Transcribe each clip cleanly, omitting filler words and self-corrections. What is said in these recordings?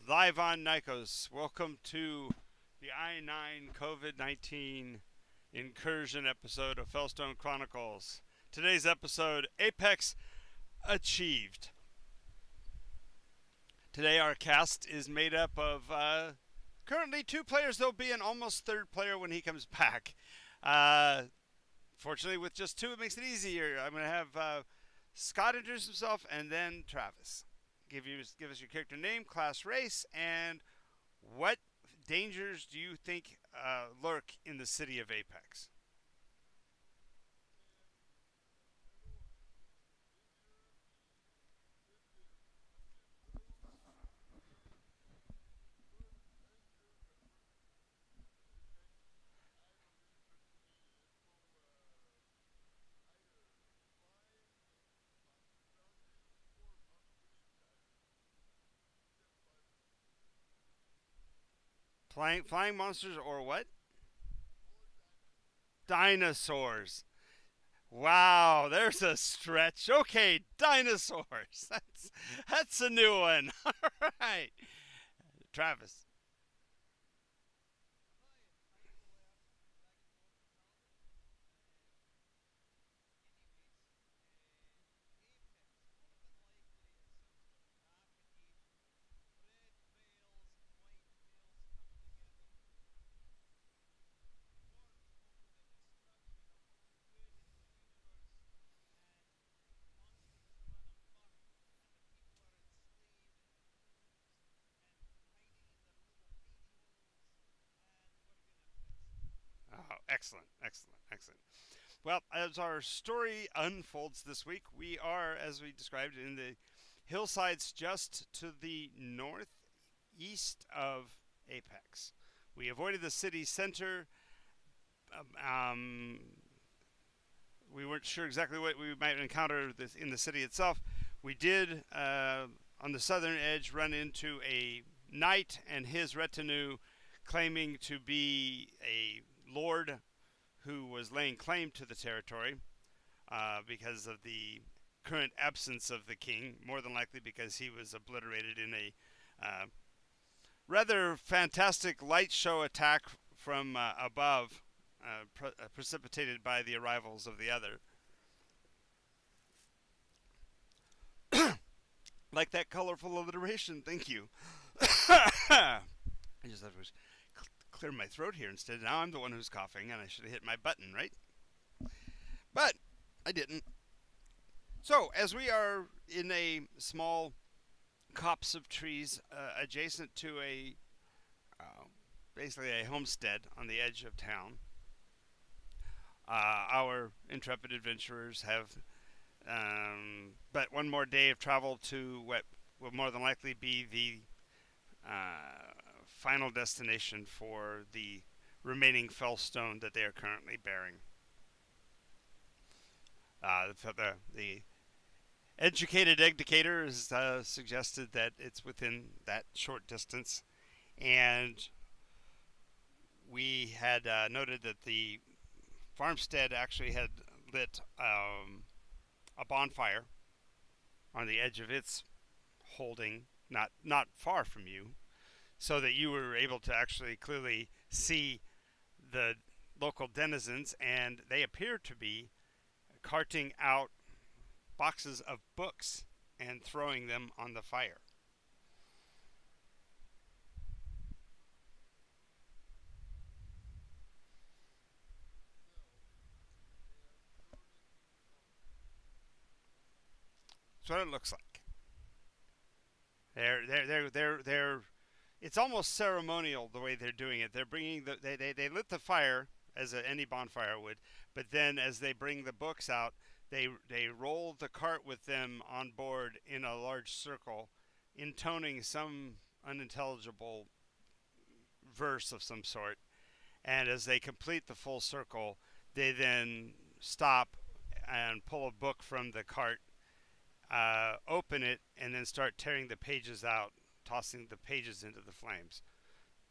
live on Nycos. Welcome to the I-9 COVID-19 incursion episode of Fellstone Chronicles. Today's episode, Apex Achieved. Today our cast is made up of currently two players. There'll be an almost third player when he comes back. Fortunately, with just two, it makes it easier. I'm going to have Scott introduce himself and then Travis. Give us your character name, class, race, and what dangers do you think lurk in the city of Apex? Flying monsters or what? Dinosaurs. Wow, there's a stretch. Okay, dinosaurs. That's a new one. All right, Travis. Oh, excellent, excellent, excellent. Well, as our story unfolds this week, we are, as we described, in the hillsides just to the northeast of Apex. We avoided the city center. Um, we weren't sure exactly what we might encounter in the city itself. We did, on the southern edge, run into a knight and his retinue claiming to be a lord who was laying claim to the territory because of the current absence of the king, more than likely because he was obliterated in a uh, rather fantastic light show attack from above, precipitated by the arrivals of the other. Like that colorful alliteration, thank you. I just have to clear my throat here instead. Now I'm the one who's coughing, and I should have hit my button, right? But I didn't. So, as we are in a small copse of trees adjacent to uh, basically a homestead on the edge of town, our intrepid adventurers have but one more day of travel to what will more than likely be the final destination for the remaining fellstone that they are currently bearing. The educated educator has suggested that it's within that short distance, and we had noted that the farmstead actually had lit a bonfire on the edge of its holding, not far from you, so that you were able to actually clearly see the local denizens, and they appear to be carting out boxes of books and throwing them on the fire. That's what it looks like. They're it's almost ceremonial the way they're doing it. They're bringing they lit the fire as any bonfire would, but then as they bring the books out, they roll the cart with them on board in a large circle, intoning some unintelligible verse of some sort. And as they complete the full circle, they then stop and pull a book from the cart, open it, and then start tearing the pages out, tossing the pages into the flames.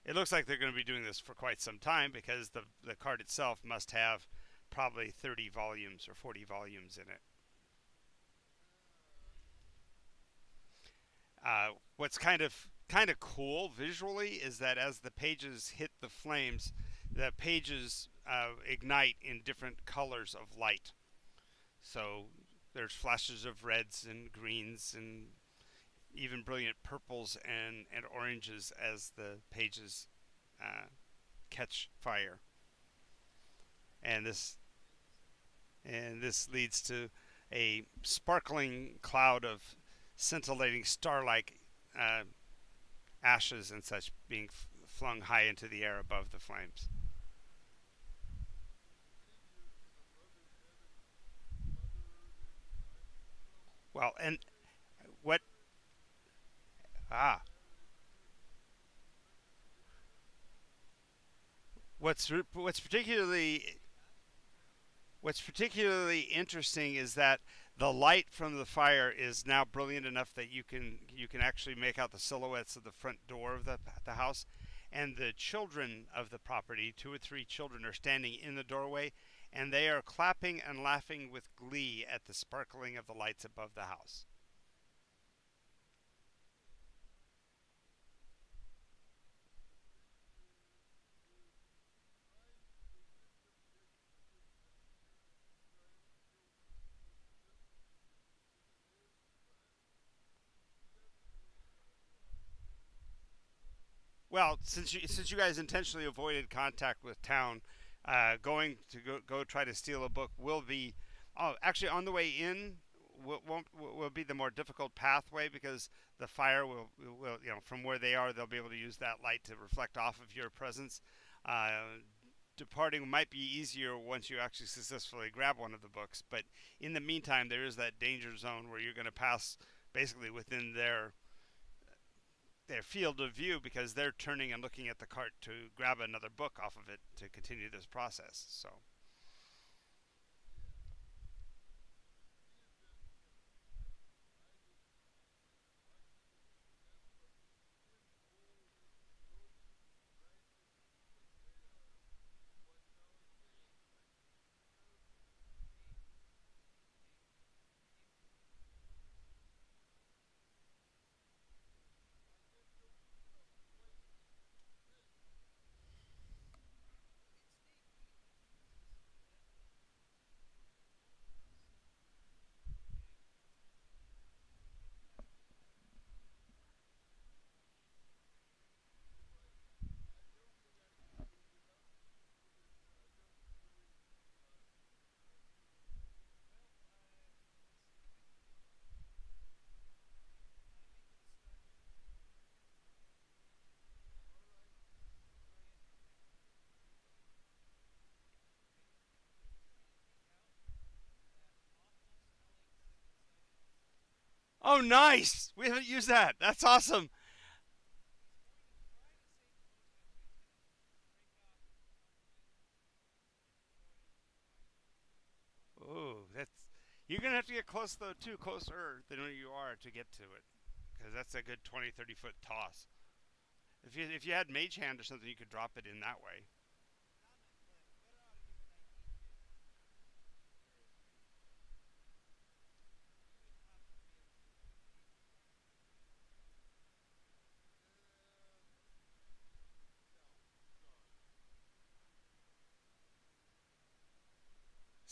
It looks like they're going to be doing this for quite some time because the card itself must have probably 30 volumes or 40 volumes in it. What's kind of kind of cool visually is that as the pages hit the flames, the pages ignite in different colors of light. So there's flashes of reds and greens and even brilliant purples and oranges as the pages uh, catch fire. And this leads to a sparkling cloud of scintillating star-like uh, ashes and such being flung high into the air above the flames. Well, and what ah what's particularly interesting is that the light from the fire is now brilliant enough that you can actually make out the silhouettes of the front door of the house, and the children of the property, two or three children, are standing in the doorway, and they are clapping and laughing with glee at the sparkling of the lights above the house. Well, since you guys intentionally avoided contact with town, going to go try to steal a book will be, oh, actually on the way in will be the more difficult pathway because the fire will from where they are they'll be able to use that light to reflect off of your presence. Departing might be easier once you actually successfully grab one of the books, but in the meantime there is that danger zone where you're going to pass basically within their field of view because they're turning and looking at the cart to grab another book off of it to continue this process. So, oh, nice! We haven't used that. That's awesome. Oh, that's you're gonna have to get close though, too, closer than where you are to get to it, because that's a good 20-30 foot toss. If you had Mage Hand or something, you could drop it in that way.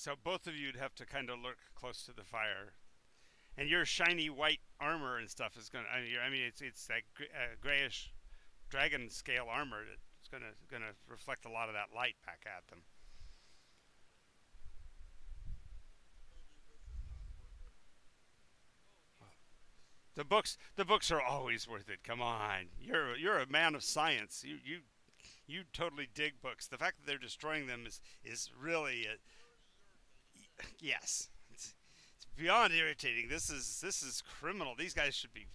So both of you'd have to kind of lurk close to the fire, and your shiny white armor and stuff is gonna. I mean, it's that grayish dragon scale armor that's gonna reflect a lot of that light back at them. The books are always worth it. Come on, you're a man of science. You totally dig books. The fact that they're destroying them is really yes. It's beyond irritating. This is criminal. These guys should be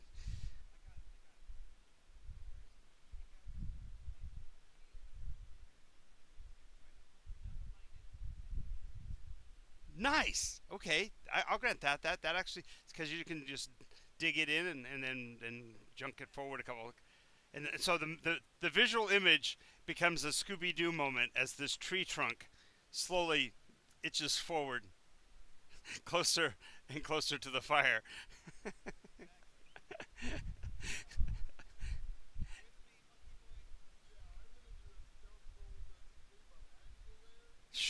nice. Okay, I'll grant that. That actually, it's because you can just dig it in and then junk it forward a couple. And so the visual image becomes a Scooby Doo moment as this tree trunk slowly itches forward, closer and closer to the fire.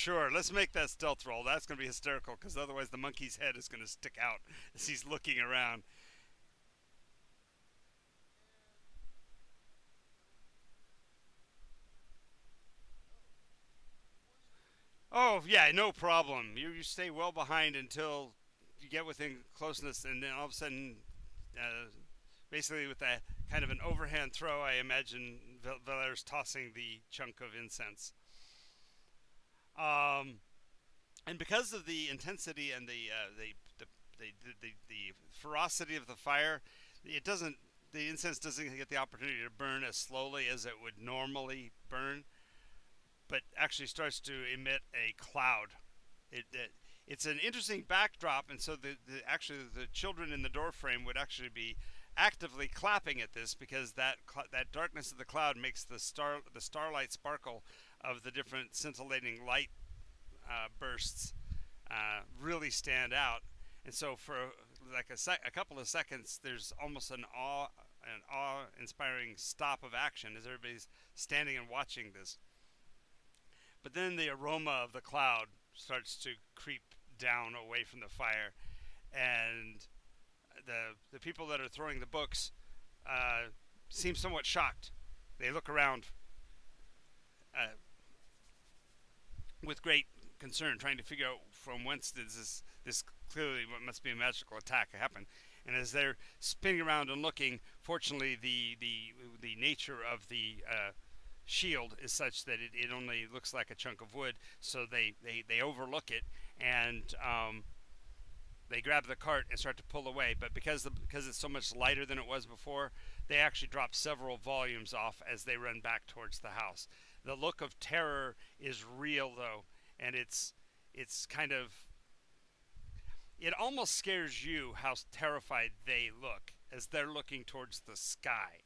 Sure, let's make that stealth roll. That's going to be hysterical because otherwise the monkey's head is going to stick out as he's looking around. Oh, yeah, no problem. You stay well behind until you get within closeness, and then all of a sudden, uh, basically with a kind of an overhand throw, I imagine Valera's tossing the chunk of incense. Um, and because of the intensity and the ferocity of the fire, it doesn't the incense doesn't get the opportunity to burn as slowly as it would normally burn, but actually starts to emit a cloud. It's an interesting backdrop, and so actually the children in the doorframe would actually be actively clapping at this because that darkness of the cloud makes the starlight sparkle of the different scintillating light bursts really stand out. And so for like a couple of seconds, there's almost an awe-inspiring stop of action as everybody's standing and watching this. But then the aroma of the cloud starts to creep down away from the fire, and the people that are throwing the books uh, seem somewhat shocked. They look around uh, with great concern, trying to figure out from whence does this clearly what must be a magical attack happen. And as they're spinning around and looking, fortunately the nature of the shield is such that it only looks like a chunk of wood, so they overlook it and they grab the cart and start to pull away. But because it's so much lighter than it was before, they actually drop several volumes off as they run back towards the house. The look of terror is real though, and it's kind of it almost scares you how terrified they look as they're looking towards the sky.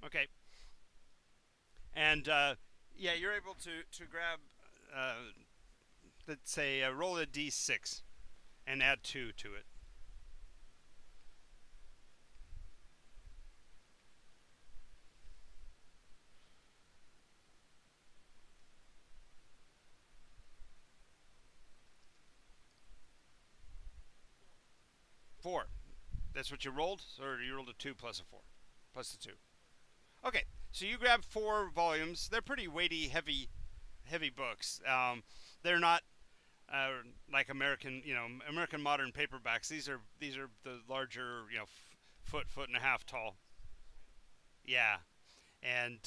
Okay, and yeah, you're able to grab. Uh, let's say roll a d6 and add two to it. 4. That's what you rolled, or you rolled a 2 plus a 4, plus a 2. Okay, so you grab 4 volumes. They're pretty weighty, heavy books. They're not like American modern paperbacks. These are the larger, foot and a half tall. Yeah, and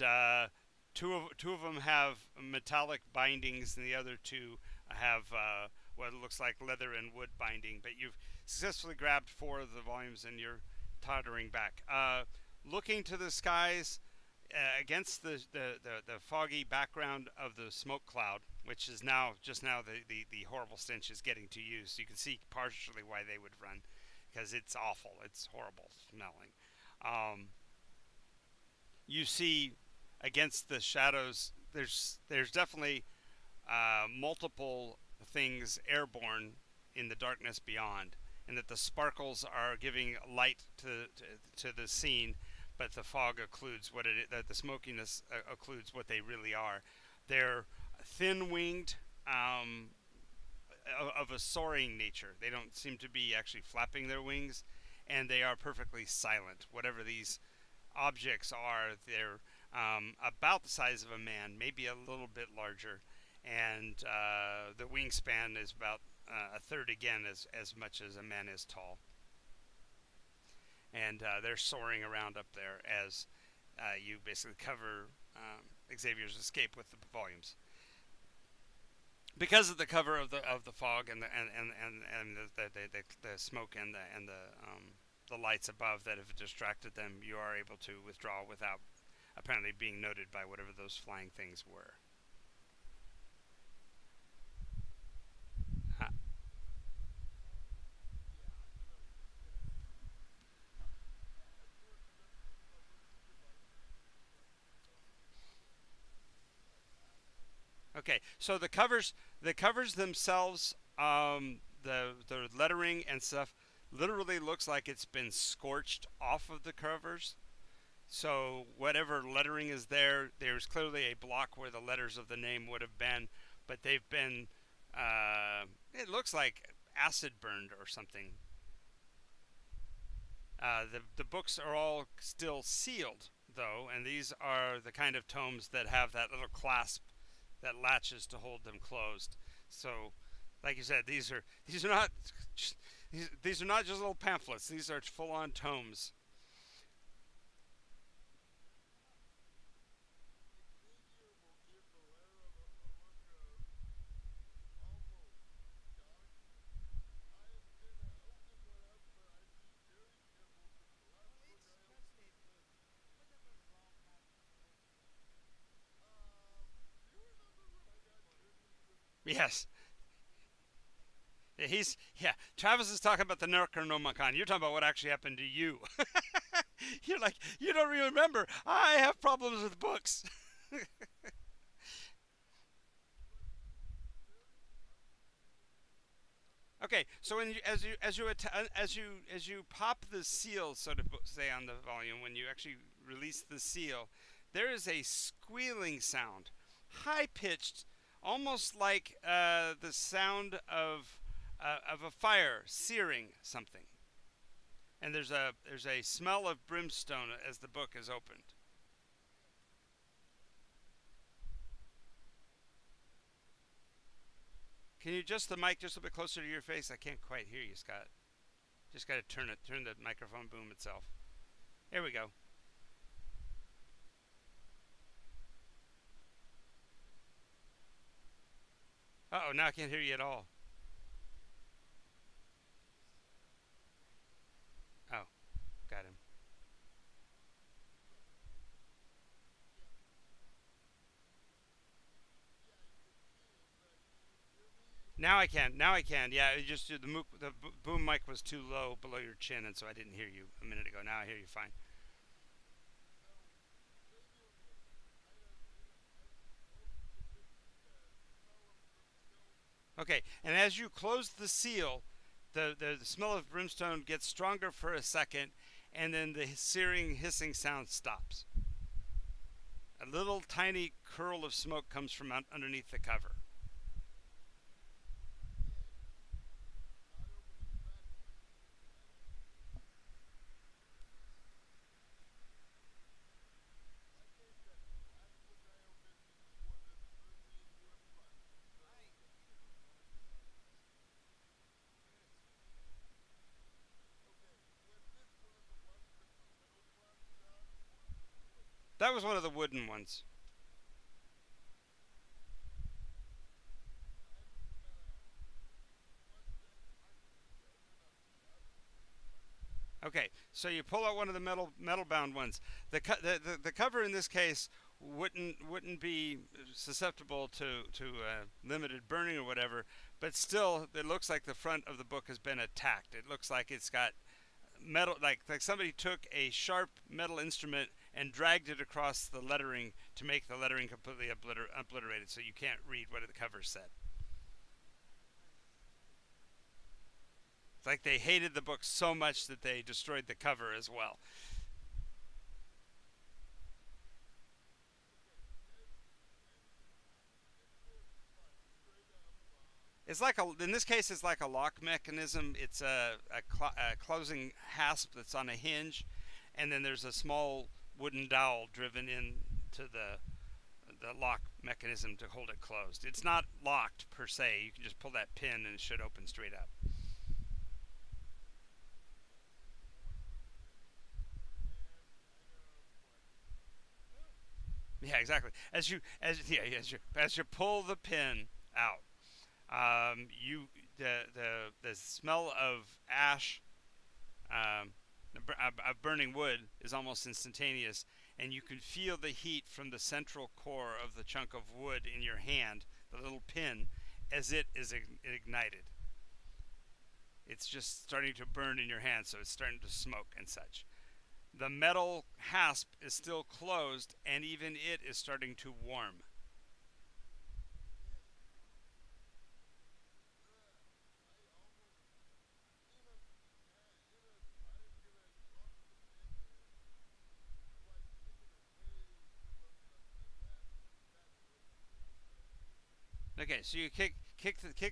two of them have metallic bindings, and the other two have what looks like leather and wood binding. But you've successfully grabbed 4 of the volumes, and you're tottering back, looking to the skies against the foggy background of the smoke cloud, which is now just now the horrible stench is getting to you. So you can see partially why they would run, because it's awful. It's horrible smelling. Um, you see against the shadows. There's definitely multiple things airborne in the darkness beyond, and that the sparkles are giving light to the scene, but the fog occludes what it that the smokiness occludes what they really are. They're thin-winged, of a soaring nature. They don't seem to be actually flapping their wings, and they are perfectly silent. Whatever these objects are, they're about the size of a man, maybe a little bit larger, and the wingspan is about a third again as much as a man is tall. And they're soaring around up there as you basically cover Xavier's escape with the volumes. Because of the cover of the fog and the smoke and the lights above that have distracted them, you are able to withdraw without apparently being noted by whatever those flying things were. Uh, Okay, so the covers themselves, the lettering and stuff, literally looks like it's been scorched off of the covers. So whatever lettering is there, there's clearly a block where the letters of the name would have been, but they've been, it looks like acid burned or something. The books are all still sealed though, and these are the kind of tomes that have that little clasp that latches to hold them closed. So, like you said, these are not these are not just little pamphlets. These are full-on tomes. Yes, yeah. Travis is talking about the Necronomicon. You're talking about what actually happened to you. You're like, you don't remember. I have problems with books. Okay, so when you, as you pop the seal, so to say, on the volume, when you actually release the seal, there is a squealing sound, high pitched, almost like the sound of a fire searing something. And there's a smell of brimstone as the book is opened. Can you adjust the mic just a bit closer to your face? I can't quite hear you, Scott. Just got to turn the microphone boom itself. There we go. Uh oh, now I can't hear you at all. Oh, got him. Now I can. Now I can. Yeah, it just the boom mic was too low below your chin, and so I didn't hear you a minute ago. Now I hear you fine. Okay, and as you close the seal, the smell of brimstone gets stronger for a second, and then the searing, hissing sound stops. A little tiny curl of smoke comes from underneath the cover. That was one of the wooden ones. Okay, so you pull out one of the metal bound ones. The cover in this case wouldn't be susceptible to limited burning or whatever, but still it looks like the front of the book has been attacked. It looks like it's got metal, like somebody took a sharp metal instrument and dragged it across the lettering to make the lettering completely obliterated, so you can't read what the cover said. It's like they hated the book so much that they destroyed the cover as well. It's like in this case, it's like a lock mechanism. It's a closing hasp that's on a hinge, and then there's a small wooden dowel driven into the lock mechanism to hold it closed. It's not locked per se. You can just pull that pin and it should open straight up. Yeah, exactly. As you pull the pin out, you the smell of ash, um, of burning wood is almost instantaneous, and you can feel the heat from the central core of the chunk of wood in your hand, the little pin, as it is ignited. It's just starting to burn in your hand, so it's starting to smoke and such. The metal hasp is still closed, and even it is starting to warm. Okay, so you kick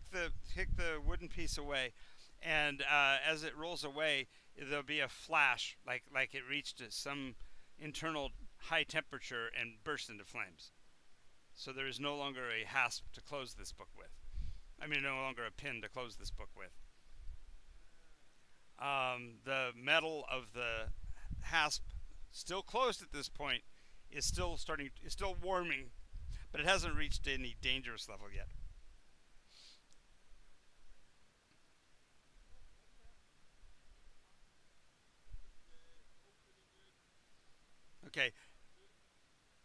the wooden piece away, and as it rolls away, there'll be a flash, like it reached some internal high temperature and burst into flames. So there is no longer a hasp to close this book with. I mean, no longer a pin to close this book with. The metal of the hasp, still closed at this point, is still warming, but it hasn't reached any dangerous level yet. Okay,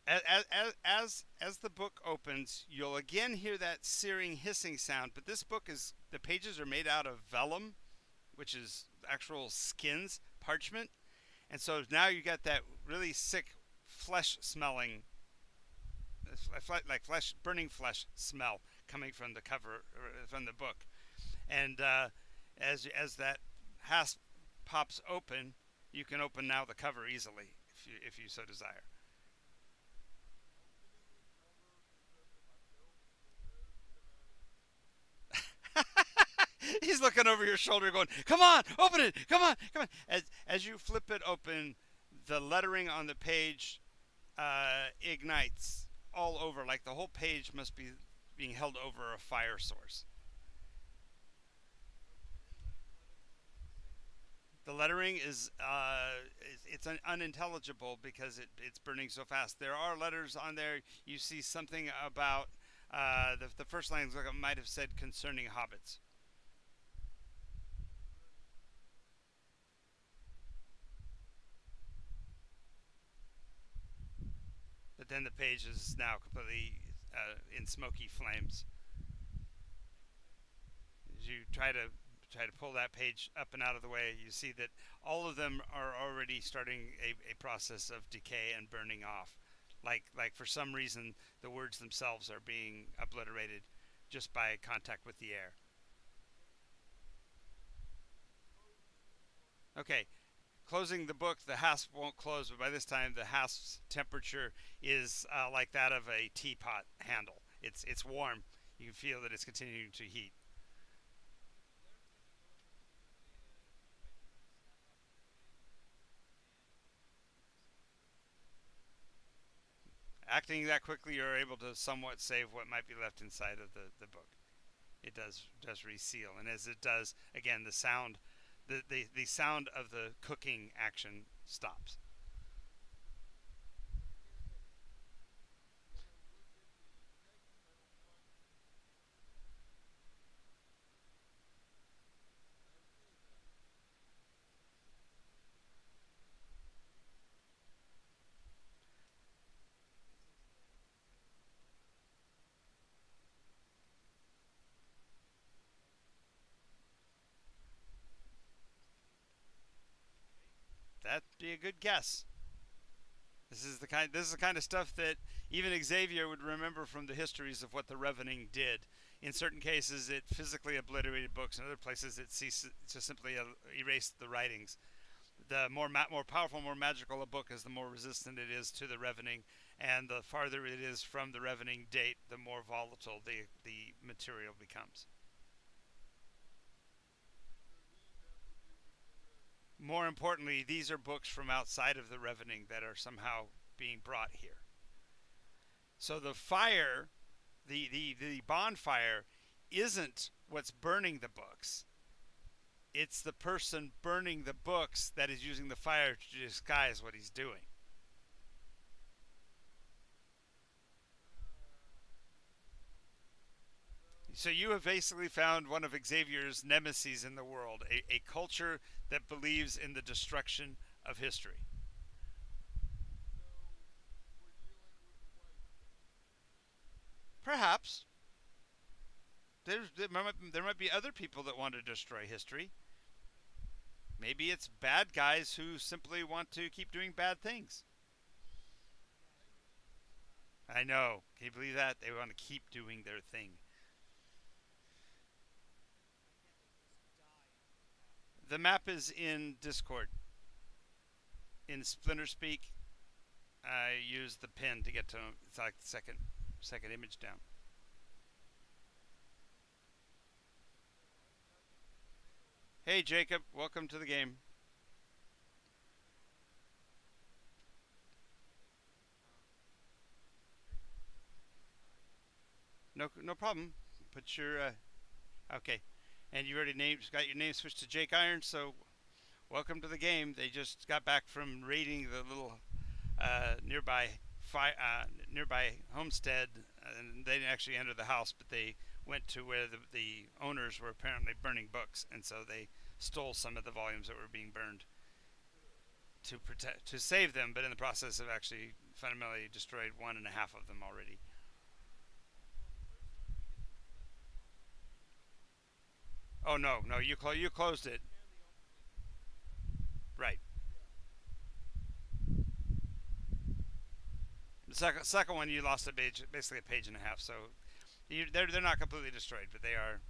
as the book opens, you'll again hear that searing hissing sound. But this book is the pages are made out of vellum, which is actual skins, parchment, and so now you got that really sick flesh smelling, like flesh, burning flesh smell coming from the cover from the book. And as that hasp pops open, you can open now the cover easily if you so desire. He's looking over your shoulder, going, "Come on, open it! Come on, come on!" As you flip it open, the lettering on the page ignites all over, like the whole page must be being held over a fire source. The lettering is it's unintelligible because it's burning so fast. There are letters on there. You see something about the first line like it might have said concerning hobbits. But then the page is now completely in smoky flames. As you try to pull that page up and out of the way, you see that all of them are already starting a process of decay and burning off. Like for some reason the words themselves are being obliterated just by contact with the air. Okay, closing the book, the hasp won't close, but by this time the hasp's temperature is like that of a teapot handle. It's warm. You can feel that it's continuing to heat. Acting that quickly, you're able to somewhat save what might be left inside of the book. It does reseal, and as it does, again the sound of the cooking action stops. That'd be a good guess. This is the kind of stuff that even Xavier would remember from the histories of what the Revening did. In certain cases, it physically obliterated books. In other places, it ceased to simply erase the writings. The more powerful, more magical a book is, the more resistant it is to the Revening, and the farther it is from the Revening date, the more volatile the material becomes. More importantly, these are books from outside of the Revening that are somehow being brought here. So the fire, the bonfire, isn't what's burning the books. It's the person burning the books that is using the fire to disguise what he's doing. So you have basically found one of Xavier's nemesis in the world, a culture that believes in the destruction of history. Perhaps there might be other people that want to destroy history. Maybe it's bad guys who simply want to keep doing bad things. I know. Can you believe that? They want to keep doing their thing. The map is in Discord. In Splinter Speak, I use the pin to get to it's like the second image down. Hey, Jacob. Welcome to the game. No, no problem. Put your okay. And you already got your name switched to Jake Irons. So welcome to the game. They just got back from raiding the little nearby nearby homestead, and they didn't actually enter the house, but they went to where the owners were apparently burning books, and so they stole some of the volumes that were being burned to save them, but in the process of actually fundamentally destroyed one and a half of them already. Oh no, no, you closed it. Right. The second one you lost a page, basically a page and a half. So they're not completely destroyed, but they are.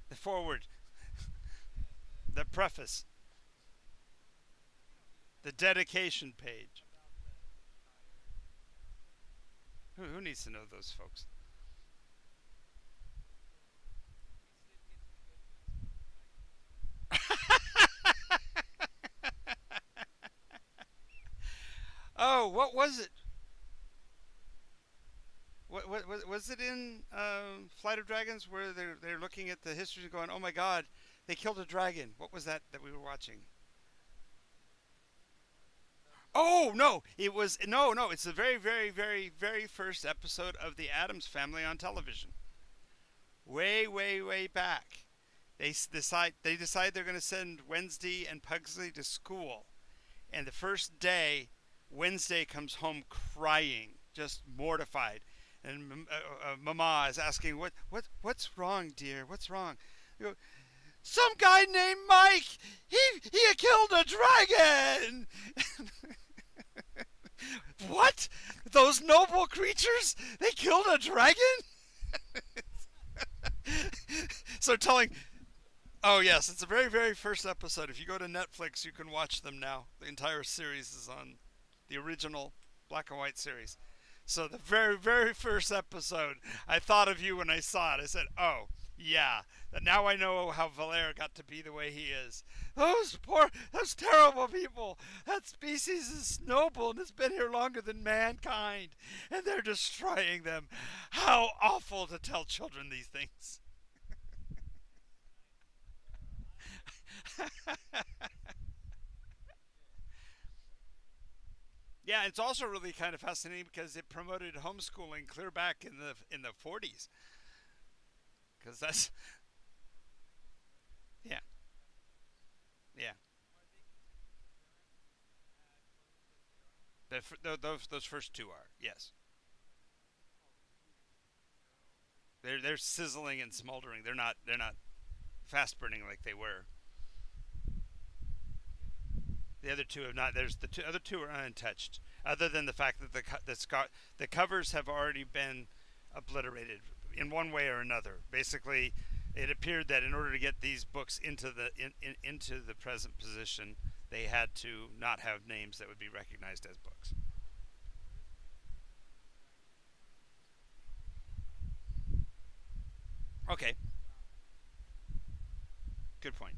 The forward, the preface, the dedication page. Who needs to know those folks? Oh, what was it? What was it in Flight of Dragons where they're looking at the history and going, oh my God, they killed a dragon. What was that we were watching? Oh no, it was no. It's the very first episode of the Adams Family on television. Way back. They decide they're going to send Wednesday and Pugsley to school, and the first day, Wednesday comes home crying, just mortified, and Mama is asking, what's wrong, dear? What's wrong? You go, some guy named Mike. He killed a dragon. What? Those noble creatures? They killed a dragon? So telling. Oh yes, it's the very first episode. If you go to Netflix, you can watch them now. The entire series is on the original black and white series. So the very first episode, I thought of you when I saw it. I said, "Oh, yeah. Now I know how Valère got to be the way he is. Those terrible people. That species is noble and has been here longer than mankind, and they're destroying them. How awful to tell children these things." Yeah, it's also really kind of fascinating because it promoted homeschooling clear back in the 40s. Because that's yeah, yeah. Those first two are yes. They're sizzling and smoldering. They're not fast burning like they were. The other two have not. There's other two are untouched, other than the fact that the covers have already been obliterated in one way or another. Basically, it appeared that in order to get these books into the present position, they had to not have names that would be recognized as books. Okay, good point.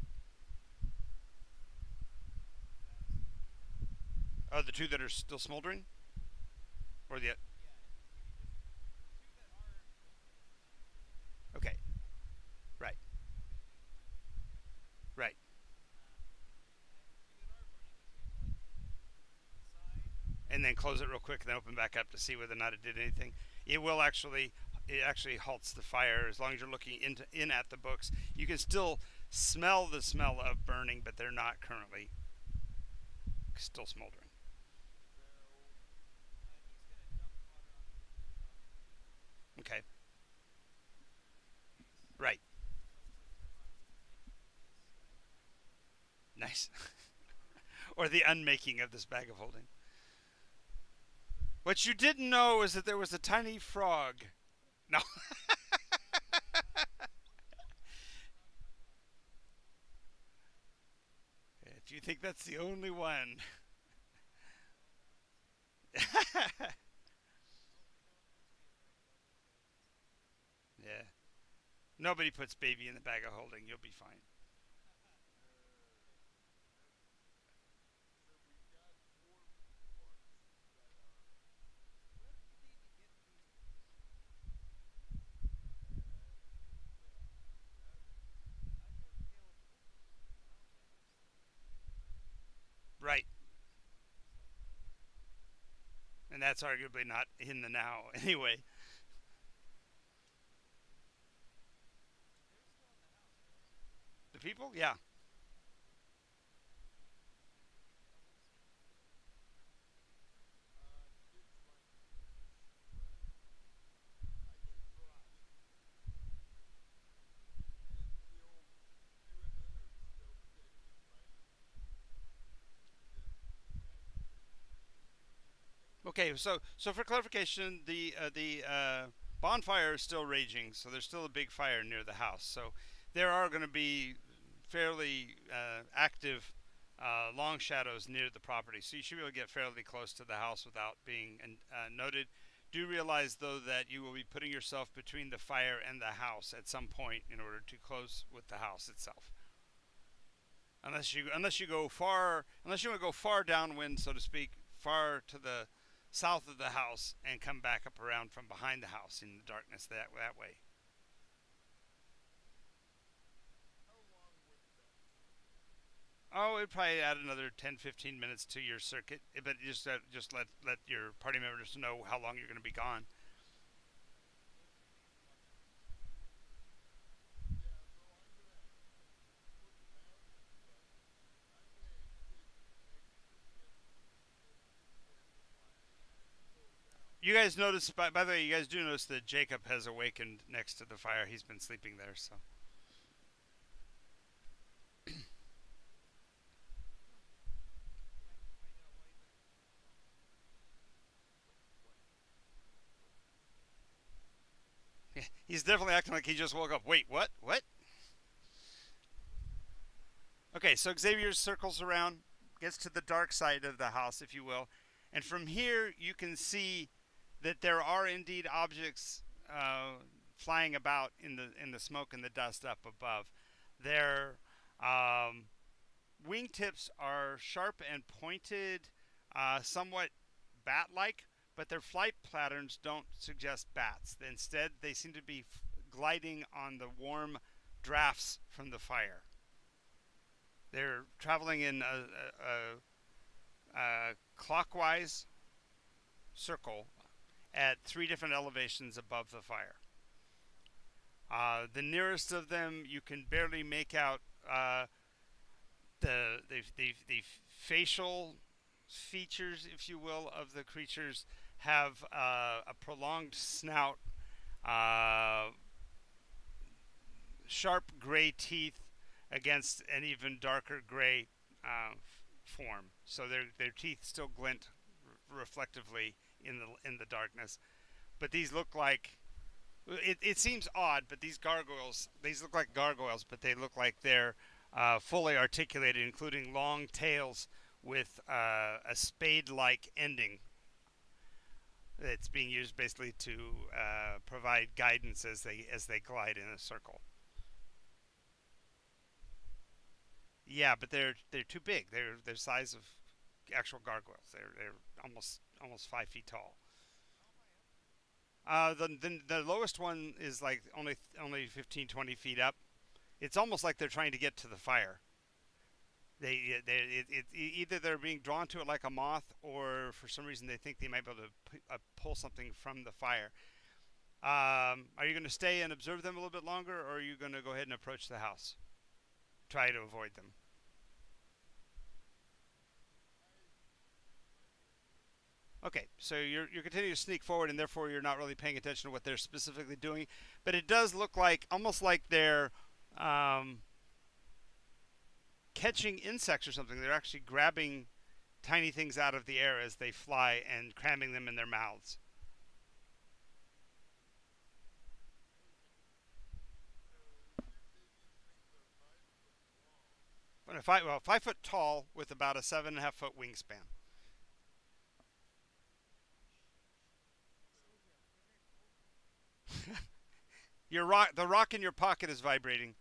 Oh, the two that are still smoldering, or the okay, right, right. And then close it real quick and then open back up to see whether or not it did anything. It will actually it actually halts the fire as long as you're looking in at the books. You can still smell the smell of burning, but they're not currently still smoldering. Okay, right, nice. Or the unmaking of this bag of holding. What you didn't know is that there was a tiny frog. No, if you think that's the only one. Yeah. Nobody puts baby in the bag of holding. You'll be fine. Right. And that's arguably not in the now anyway. The people? Yeah. Okay, so for clarification, the bonfire is still raging, so there's still a big fire near the house. So there are going to be fairly active long shadows near the property. So you should be able to get fairly close to the house without being noted. Do realize though that you will be putting yourself between the fire and the house at some point in order to close with the house itself. Unless you go far, unless you want to go far downwind, so to speak, far to the south of the house and come back up around from behind the house in the darkness that way. Oh, it'd probably add another 10, 15 minutes to your circuit, but just let your party members know how long you're going to be gone. You guys notice, by the way, you guys do notice that Jacob has awakened next to the fire. He's been sleeping there, so he's definitely acting like he just woke up. Wait, what? What? Okay, so Xavier circles around, gets to the dark side of the house, if you will, and from here you can see that there are indeed objects flying about in the smoke and the dust up above. Their wingtips are sharp and pointed, somewhat bat-like, but their flight patterns don't suggest bats. Instead, they seem to be gliding on the warm drafts from the fire. They're traveling in a clockwise circle at three different elevations above the fire. The nearest of them, you can barely make out the facial features, if you will, of the creatures have a prolonged snout, uh, sharp gray teeth against an even darker gray form. So their teeth still glint reflectively in the darkness. But these look like it seems odd, but these look like gargoyles, but they look like they're fully articulated, including long tails with a spade-like ending. It's being used basically to provide guidance as they glide in a circle. Yeah, but they're too big. They're size of actual gargoyles. They're almost 5 feet tall. The lowest one is like only 15 20 feet up. It's almost like they're trying to get to the fire. Either they're being drawn to it like a moth, or for some reason they think they might be able to pull something from the fire. Are you going to stay and observe them a little bit longer, or are you going to go ahead and approach the house? Try to avoid them. Okay, so you're continuing to sneak forward, and therefore you're not really paying attention to what they're specifically doing. But it does look like almost like they're um, catching insects or something. They're actually grabbing tiny things out of the air as they fly and cramming them in their mouths. But 5 foot tall with about a 7.5 foot wingspan. the rock in your pocket is vibrating.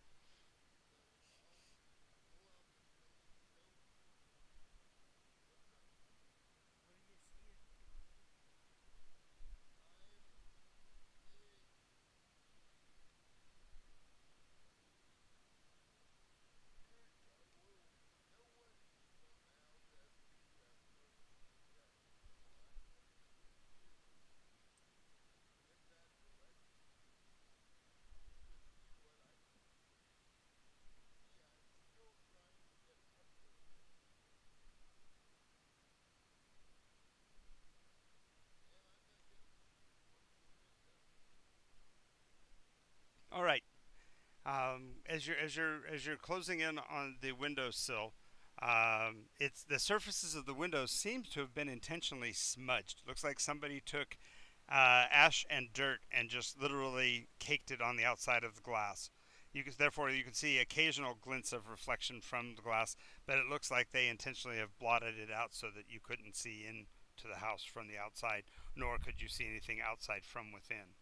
All right. As you're closing in on the windowsill, it's the surfaces of the windows seem to have been intentionally smudged. Looks like somebody took ash and dirt and just literally caked it on the outside of the glass. Therefore, you can see occasional glints of reflection from the glass, but it looks like they intentionally have blotted it out so that you couldn't see into the house from the outside, nor could you see anything outside from within.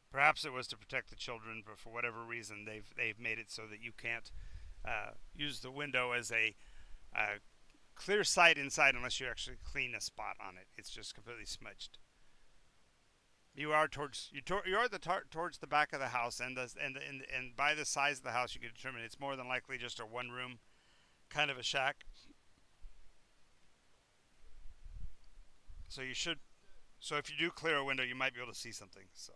Perhaps it was to protect the children, but for whatever reason, they've made it so that you can't use the window as a clear sight inside unless you actually clean a spot on it. It's just completely smudged. You are towards the back of the house, and by the size of the house, you can determine it's more than likely just a one room kind of a shack. So you should. So if you do clear a window, you might be able to see something. So.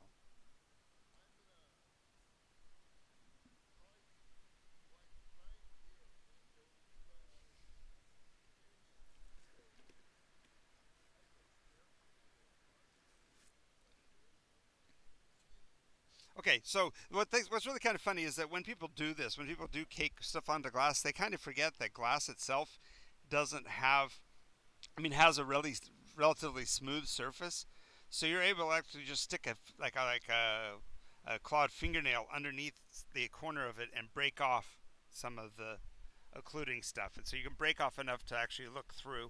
Okay, so what's really kind of funny is that when people do this, when people do cake stuff onto glass, they kind of forget that glass itself doesn't have, I mean, has a really relatively smooth surface. So you're able to actually just stick a clawed fingernail underneath the corner of it and break off some of the occluding stuff, and so you can break off enough to actually look through.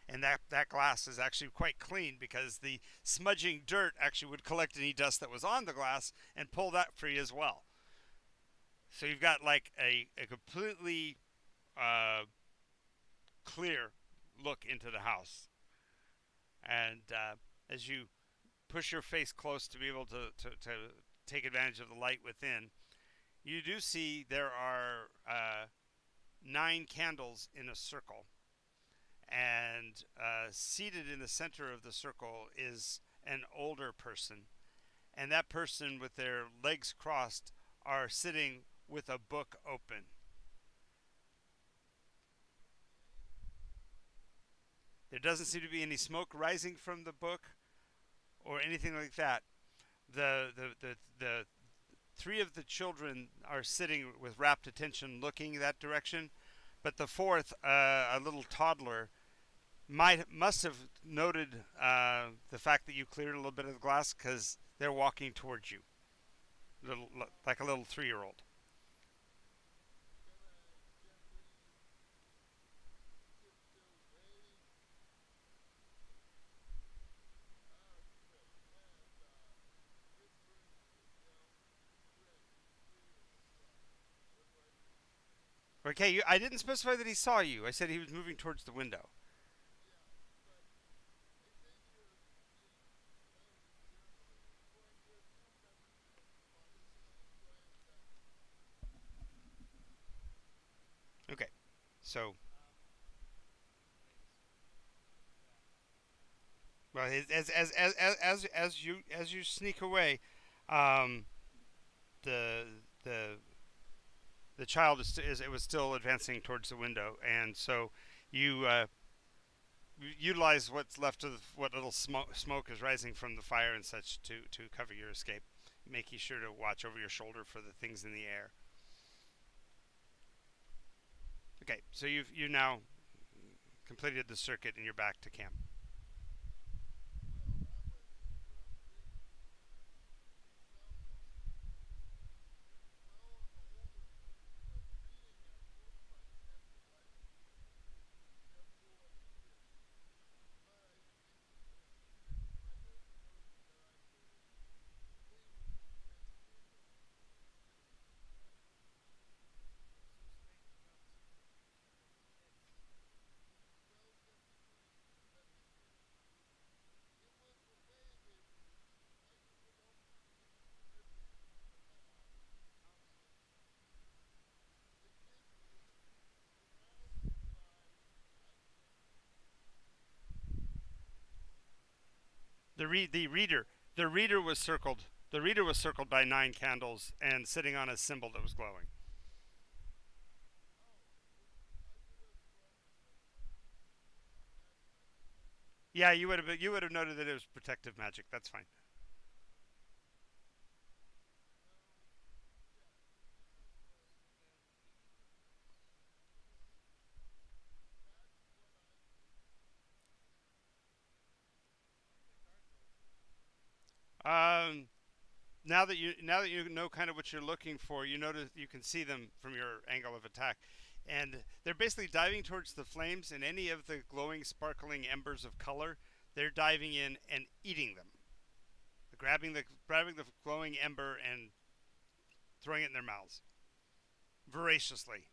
And that glass is actually quite clean because the smudging dirt actually would collect any dust that was on the glass and pull that free as well. So you've got like a completely uh, clear look into the house. And as you push your face close to be able to take advantage of the light within, you do see there are 9 candles in a circle. And seated in the center of the circle is an older person. And that person, with their legs crossed, are sitting with a book open. There doesn't seem to be any smoke rising from the book or anything like that. The 3 of the children are sitting with rapt attention looking that direction, but the fourth, a little toddler, must have noted the fact that you cleared a little bit of the glass because they're walking towards you, little like a little 3-year-old. Okay, I didn't specify that he saw you. I said he was moving towards the window. Okay, so well, as you sneak away, um, the the the child is it was still advancing towards the window, and so you utilize what's left of what little smoke is rising from the fire and such to cover your escape, making sure to watch over your shoulder for the things in the air. Okay, so you now completed the circuit and you're back to camp. The reader was circled. The reader was circled by 9 candles and sitting on a symbol that was glowing. Yeah, you would have noted that it was protective magic. That's fine. Um, now that you know kind of what you're looking for, you notice you can see them from your angle of attack, and they're basically diving towards the flames and any of the glowing, sparkling embers of color. They're diving in and eating them, grabbing the glowing ember and throwing it in their mouths voraciously,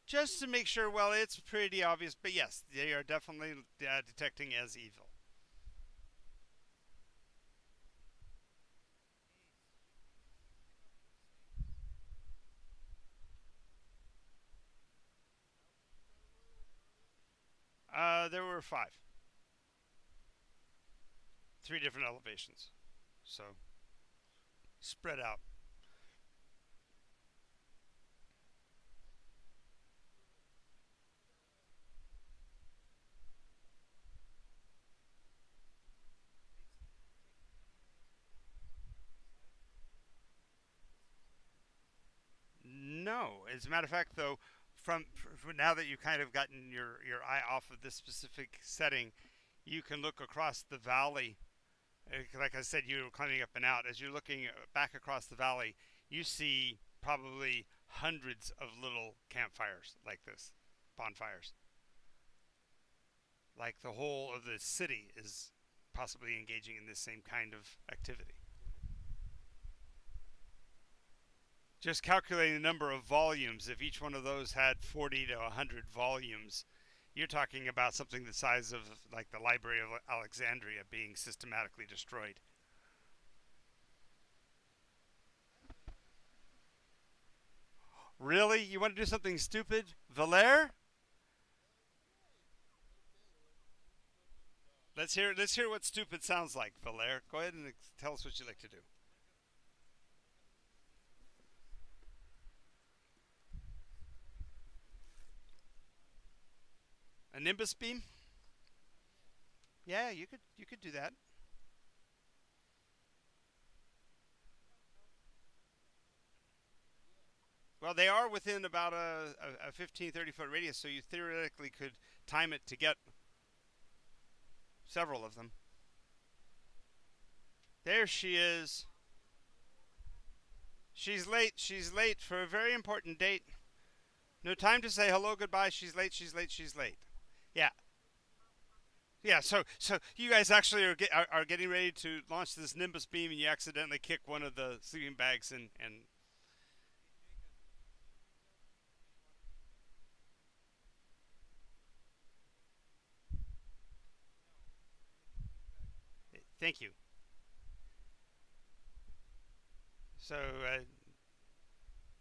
just to make sure. Well, it's pretty obvious, but yes, they are definitely detecting as evil. There were 5, 3 different elevations, so spread out. No, as a matter of fact, though, from now that you've kind of gotten your eye off of this specific setting, you can look across the valley. Like I said, you were climbing up and out. As you're looking back across the valley, you see probably hundreds of little campfires like this, bonfires. Like the whole of the city is possibly engaging in this same kind of activity. Just calculating the number of volumes, if each one of those had 40 to 100 volumes, you're talking about something the size of like the Library of Alexandria being systematically destroyed. Really? You want to do something stupid? Valere? Let's hear what stupid sounds like, Valere. Go ahead and tell us what you like to do. A nimbus beam? Yeah, you could do that. Well, they are within about a 15, 30 foot radius, so you theoretically could time it to get several of them. There she is. She's late. She's late for a very important date. No time to say hello, goodbye. She's late. She's late. She's late. Yeah, yeah. So you guys actually are getting ready to launch this Nimbus beam, and you accidentally kick one of the sleeping bags, and thank you. So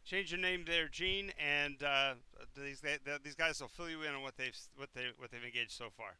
change your name there, Gene, and these guys will fill you in on what they've engaged so far.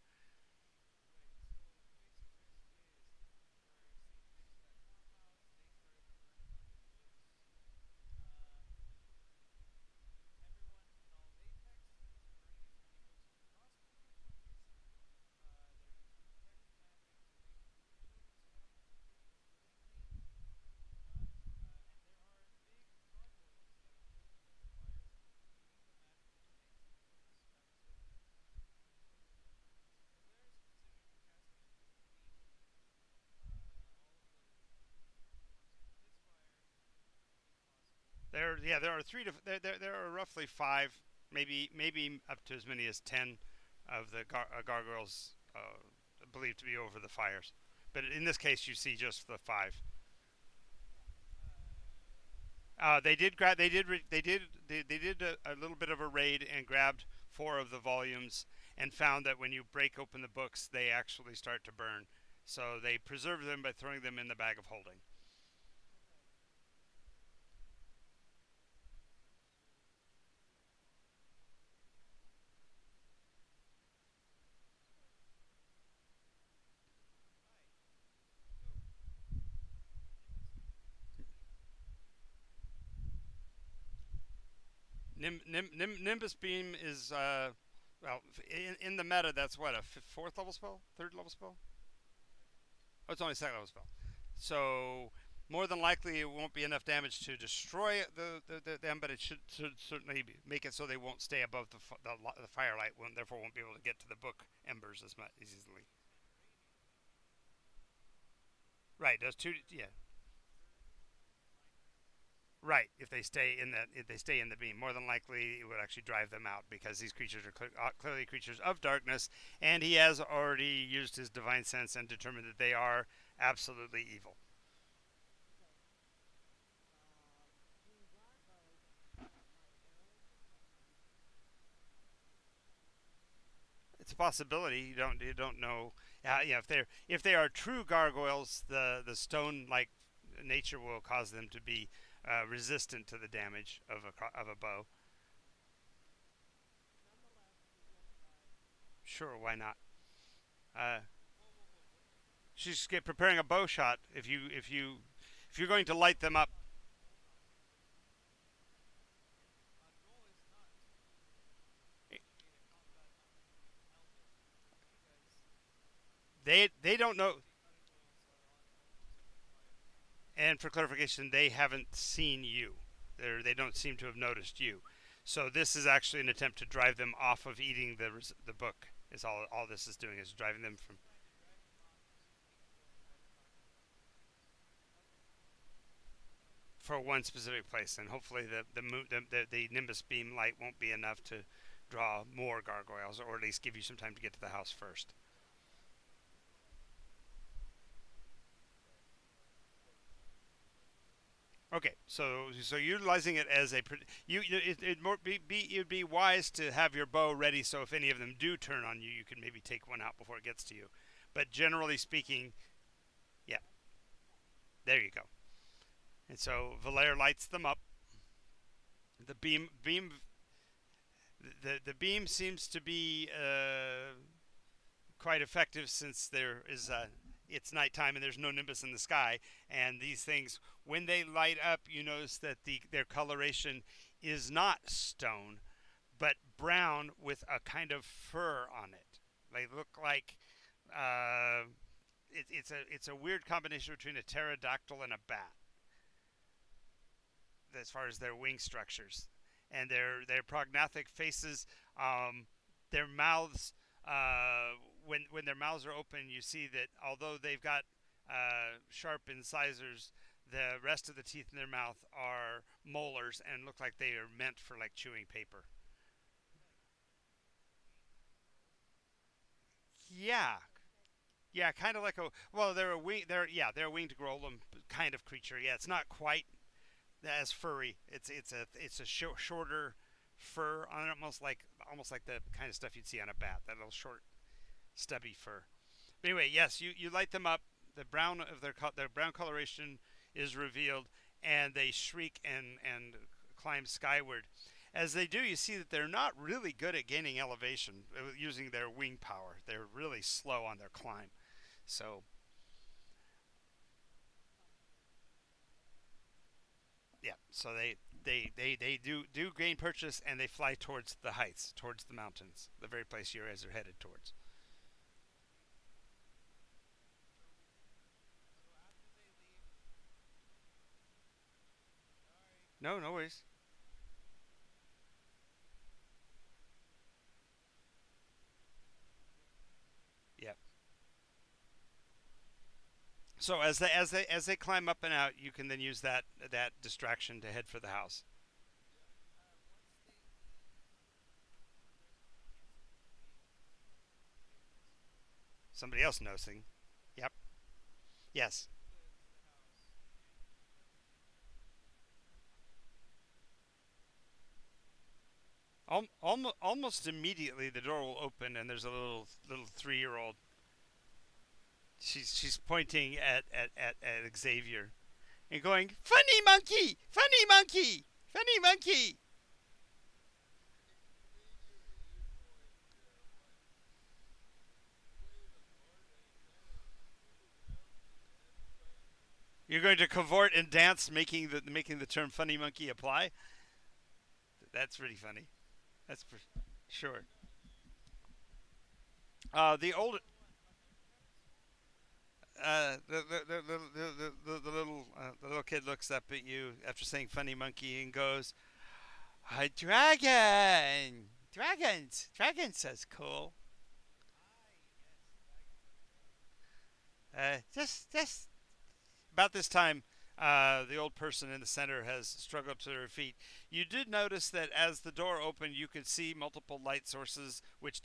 There are there are roughly 5, maybe up to as many as 10 of the gargoyles believed to be over the fires. But in this case, you see just the 5. They did grab. They did a little bit of a raid and grabbed 4 of the volumes and found that when you break open the books, they actually start to burn. So they preserve them by throwing them in the bag of holding. Nimbus Beam is well, in the meta that's what, a fourth level spell, third level spell. Oh, it's only second level spell. So more than likely it won't be enough damage to destroy them, but it should certainly make it so they won't stay above the firelight, and therefore won't be able to get to the book embers as much as easily. Right, those two, yeah. Right, if they stay in the beam, more than likely it would actually drive them out because these creatures are clearly creatures of darkness, and he has already used his divine sense and determined that they are absolutely evil. It's a possibility. You don't know. If they are true gargoyles, the stone like nature will cause them to be resistant to the damage of a bow. Sure, why not? Uh, she's preparing a bow shot. If you're going to light them up, they don't know. And for clarification, they haven't seen you. They don't seem to have noticed you. So this is actually an attempt to drive them off of eating the book. Is all this is doing is driving them from for one specific place, and hopefully the Nimbus beam light won't be enough to draw more gargoyles, or at least give you some time to get to the house first. Okay, so utilizing it as it more it'd be wise to have your bow ready so if any of them do turn on you, you can maybe take one out before it gets to you. But generally speaking, yeah, there you go. And so Valair lights them up. The the beam seems to be quite effective since there is it's nighttime and there's no nimbus in the sky. And these things, when they light up, you notice that their coloration is not stone, but brown with a kind of fur on it. They look like uh, it's a weird combination between a pterodactyl and a bat as far as their wing structures and their prognathic faces, um, their mouths. When their mouths are open, you see that although they've got sharp incisors, the rest of the teeth in their mouth are molars and look like they are meant for like chewing paper. Yeah, yeah, kind of like a well, they're a wing. They're a winged golem kind of creature. Yeah, it's not quite as furry. It's a shorter fur on it, almost like the kind of stuff you'd see on a bat. That little short stubby fur. But anyway, yes, you light them up. The brown of their brown coloration is revealed, and they shriek and climb skyward. As they do, you see that they're not really good at gaining elevation using their wing power. They're really slow on their climb. So yeah, so they do gain purchase and they fly towards the heights, towards the mountains, the very place you guys are headed towards. No, no worries. Yeah. So as they climb up and out, you can then use that distraction to head for the house. Somebody else noticing. Yep. Yes. Almost immediately the door will open and there's a little 3-year old. She's pointing at Xavier and going, "Funny monkey, funny monkey, funny monkey." You're going to cavort and dance, making the term "funny monkey" apply. That's pretty funny. That's for sure. The old the little kid looks up at you after saying funny monkey and goes, "A dragon, dragon says cool." Just about this time, the old person in the center has struggled to her feet. You did notice that as the door opened, you could see multiple light sources, which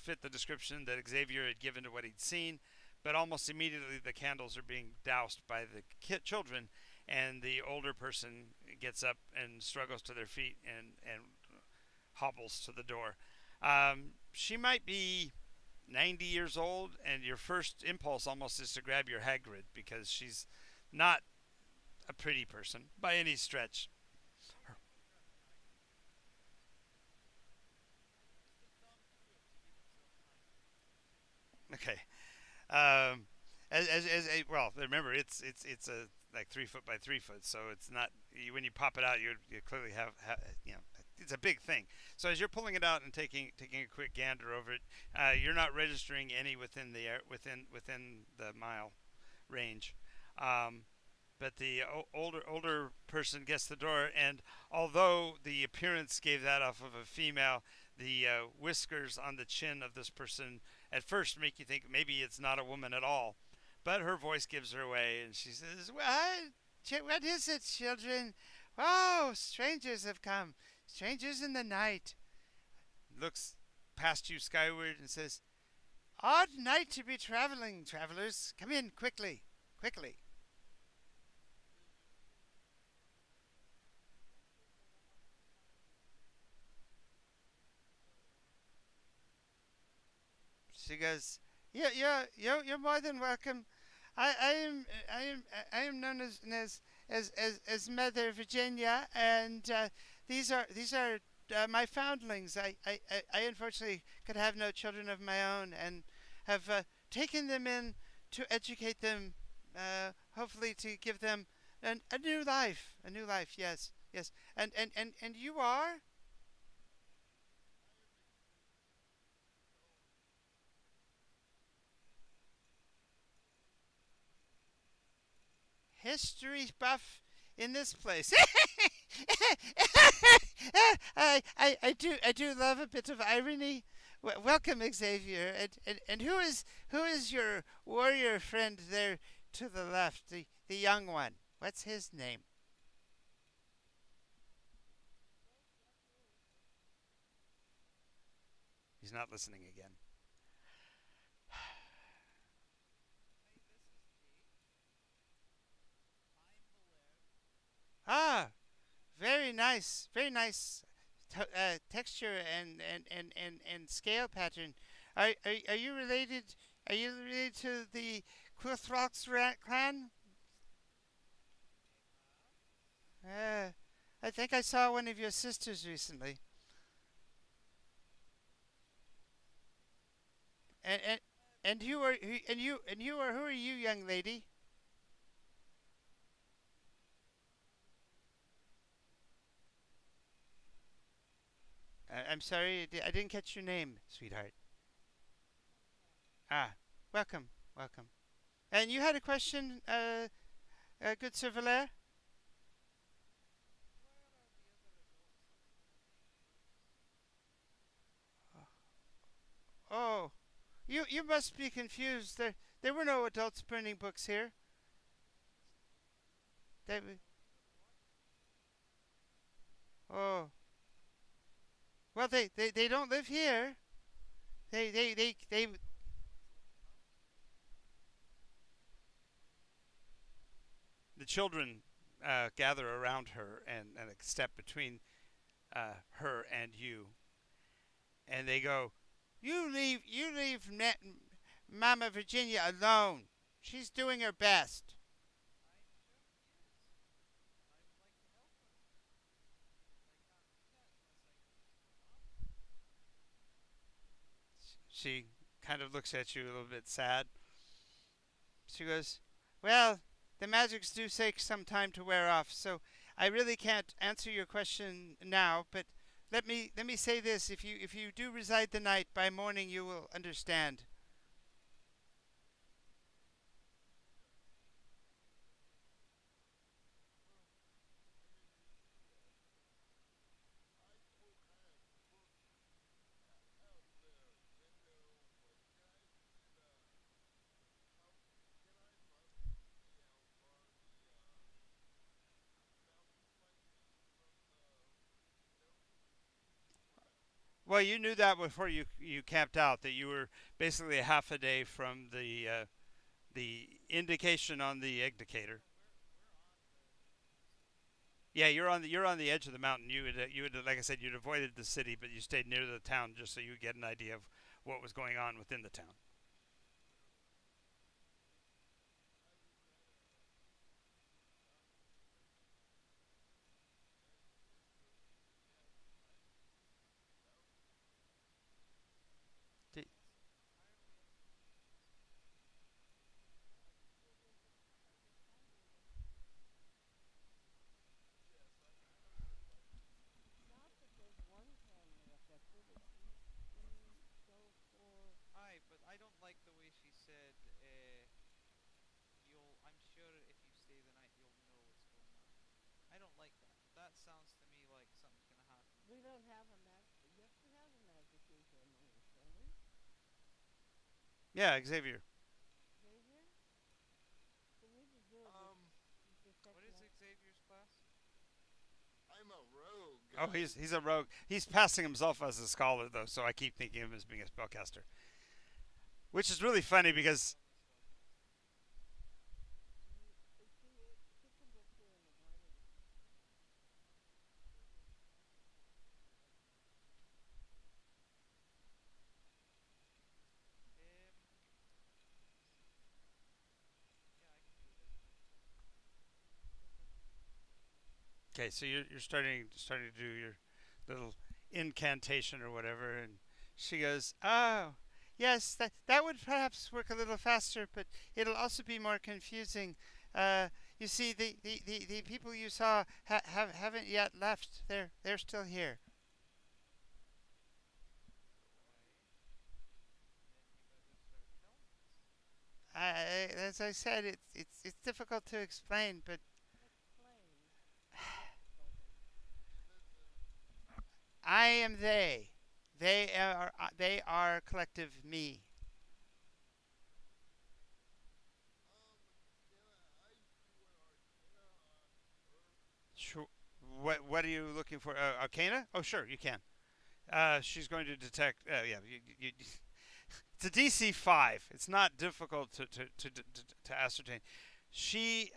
fit the description that Xavier had given to what he'd seen. But almost immediately, the candles are being doused by the children, and the older person gets up and struggles to their feet and hobbles to the door. She might be 90 years old, and your first impulse almost is to grab your Hagrid because she's not a pretty person by any stretch. Okay. Um, well, remember it's a like 3 foot by 3 foot, so it's not when you pop it out, you clearly you know it's a big thing. So as you're pulling it out and taking a quick gander over it, you're not registering any within the within the mile range. Um, but the older person gets the door, and although the appearance gave that off of a female, the whiskers on the chin of this person at first make you think maybe it's not a woman at all. But her voice gives her away, and she says, what is it, children? Oh, strangers have come, strangers in the night." Looks past you skyward and says, "Odd night to be traveling, travelers. Come in quickly, quickly." She goes, "Yeah, you're more than welcome. I am known as Mother Virginia, and these are my foundlings. I unfortunately could have no children of my own, and have taken them in to educate them, hopefully to give them a new life, a new life. Yes, yes. And you are history buff in this place." I do love a bit of irony. Welcome, Xavier. And who is your warrior friend there to the left, the young one? What's his name? He's not listening again. Ah, very nice, very nice texture and scale pattern. Are you related? Are you related to the Quithrox clan? Uh, I think I saw one of your sisters recently. And and you are and you are who are you, young lady? I'm sorry, I didn't catch your name, sweetheart. Ah, welcome, welcome. And you had a question, good Sir Valere? Oh, you must be confused. There were no adults burning books here. They, oh, well, they don't live here. They. The children gather around her and step between her and you, and they go, you leave Mama Virginia alone. She's doing her best." She kind of looks at you a little bit sad. She goes, "Well, the magics do take some time to wear off, so I really can't answer your question now, but Let me say this: if you do reside the night, by morning you will understand. Well, you knew that before you camped out that you were basically a half a day from the indication on the indicator. Yeah, you're on the edge of the mountain. You would like I said you'd avoided the city, but you stayed near the town just so you would get an idea of what was going on within the town. Aye, but I don't like the way she said, I'm sure if you stay the night, you'll know what's going on. I don't like that. That sounds to me like something's gonna happen. Yeah, Xavier. Um, what is Xavier's class? Oh, he's a rogue. He's passing himself as a scholar though, so I keep thinking of him as being a spellcaster, which is really funny because Yeah, I can do it. okay, so you're starting to do your little incantation or whatever, and she goes, "Oh, yes, that would perhaps work a little faster, but it'll also be more confusing. Uh, you see, the people you saw haven't yet left. They're still here. As I said, it's difficult to explain, but I am they. They are collective me. Sure. What are you looking for? Arcana? Oh, sure, you can. She's going to detect. Yeah, it's a DC 5. It's not difficult to ascertain. She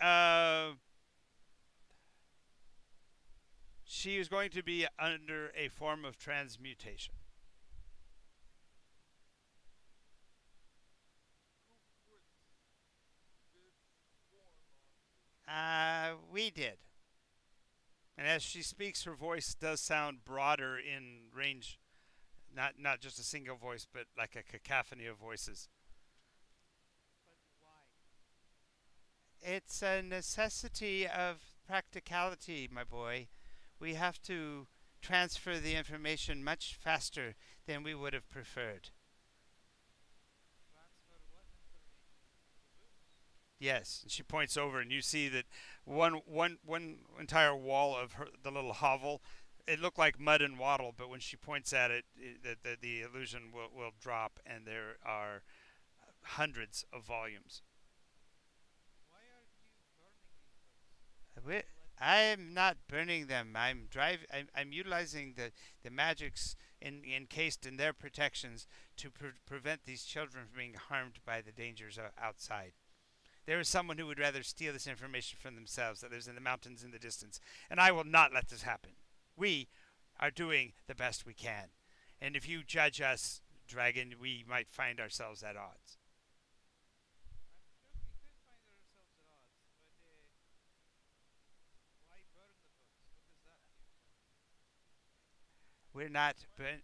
she is going to be under a form of transmutation. We did. And as she speaks, her voice does sound broader in range, not just a single voice, but like a cacophony of voices. But why? It's a necessity of practicality, my boy. We have to transfer the information much faster than we would have preferred. Transfer what information? The books? Yes, and she points over, and you see that one entire wall of the little hovel. It looked like mud and wattle, but when she points at it, the illusion will drop, and there are hundreds of volumes. Why are you burning these books? We- You let them. I'm not burning them. I'm utilizing the magics encased in their protections to prevent these children from being harmed by the dangers outside. There is someone who would rather steal this information from themselves that lives in the mountains in the distance, and I will not let this happen. We are doing the best we can, and if you judge us, dragon, we might find ourselves at odds. I'm sure we could find ourselves at odds, but why burn the books? What does that do?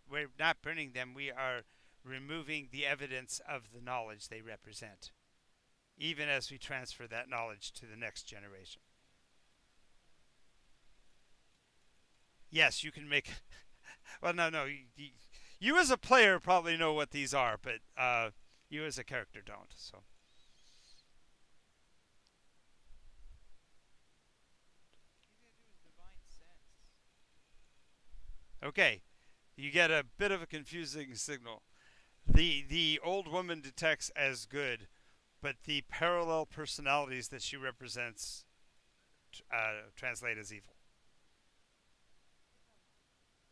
We're not burning them. We are removing the evidence of the knowledge they represent, even as we transfer that knowledge to the next generation. Yes, you can make Well, no, no. You as a player probably know what these are, but you as a character don't. So, He's gonna do his divine sense. okay, you get a bit of a confusing signal. The old woman detects as good, but the parallel personalities that she represents translate as evil.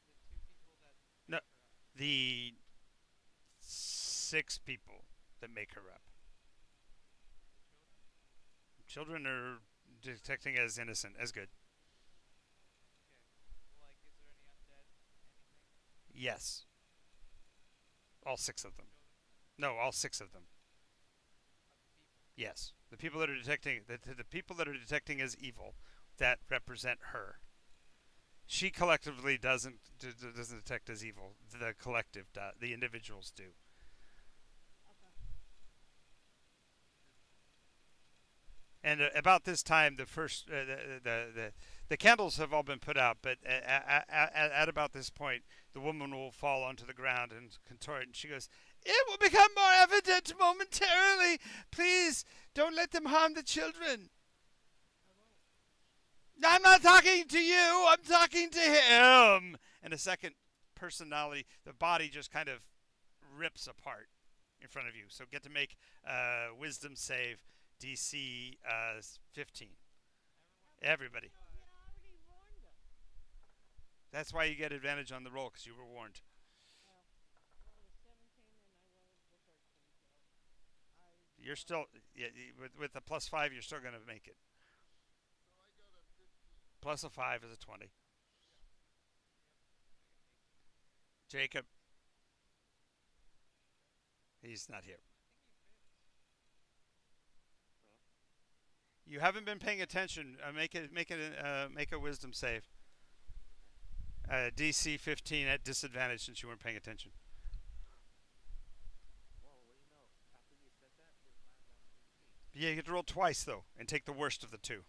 The two people that No, make her up. the six people that make her up. The children. Children are detecting as innocent, as good. Okay. Well, like, is there any undead? Anything? Yes, all six of The them. children No, all six of them. of the people. Yes, the people that are detecting the people that are detecting as evil that represent her. She collectively doesn't detect as evil. The collective, the individuals do. And about this time, the first the candles have all been put out, but at about this point, the woman will fall onto the ground and contort, and she goes, "It will become more evident momentarily. Please don't let them harm the children." I'm not talking to you. I'm talking to him. And a second personality, the body just kind of rips apart in front of you. So get to make wisdom save DC 15. Everyone. Everybody. Uh, That's why you get advantage on the roll because you were warned. I You're still yeah, with a +5. You're still going to make it. Plus a 5 is a 20. Yep. I got 18. Jacob, he's not here. I think he fails. You haven't been paying attention. Make a wisdom save. DC 15 at disadvantage since you weren't paying attention. Yeah, you get to roll twice though, and take the worst of the two.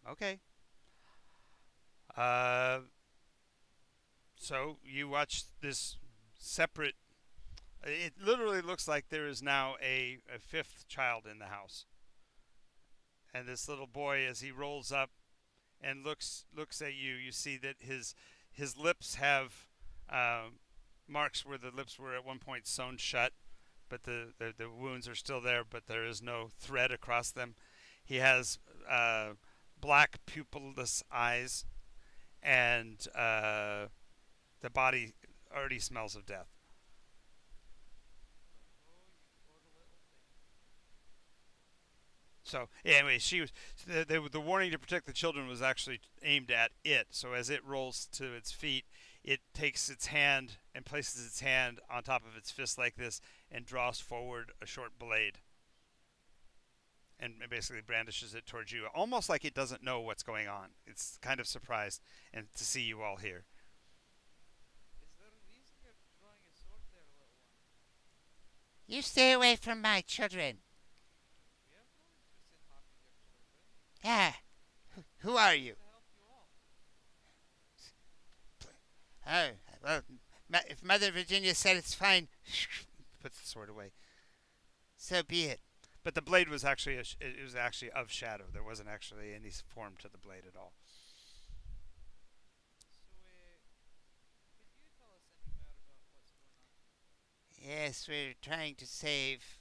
Okay. Uh, so you watch this separate. It literally looks like there is now a fifth child in the house, and this little boy, as he rolls up and looks at you, you see that his lips have marks where the lips were at one point sewn shut, but the wounds are still there, but there is no thread across them. He has black pupilless eyes, and the body already smells of death. Oh, you poor little thing. So yeah, anyway, she was the warning to protect the children was actually aimed at it. So as it rolls to its feet, it takes its hand and places its hand on top of its fist like this and draws forward a short blade and basically brandishes it towards you, almost like it doesn't know what's going on. It's kind of surprised and to see you all here. Is there a reason you're drawing a sword there, little one? You stay away from my children. We have no interest in harming your children. Ah, who are We you? want to help you all. Oh, well, if Mother Virginia said it's fine, Puts the sword away. so be it. But the blade was actually it was actually of shadow. There wasn't actually any form to the blade at all. So, can you tell us any more about what's going on? Yes, we're trying to save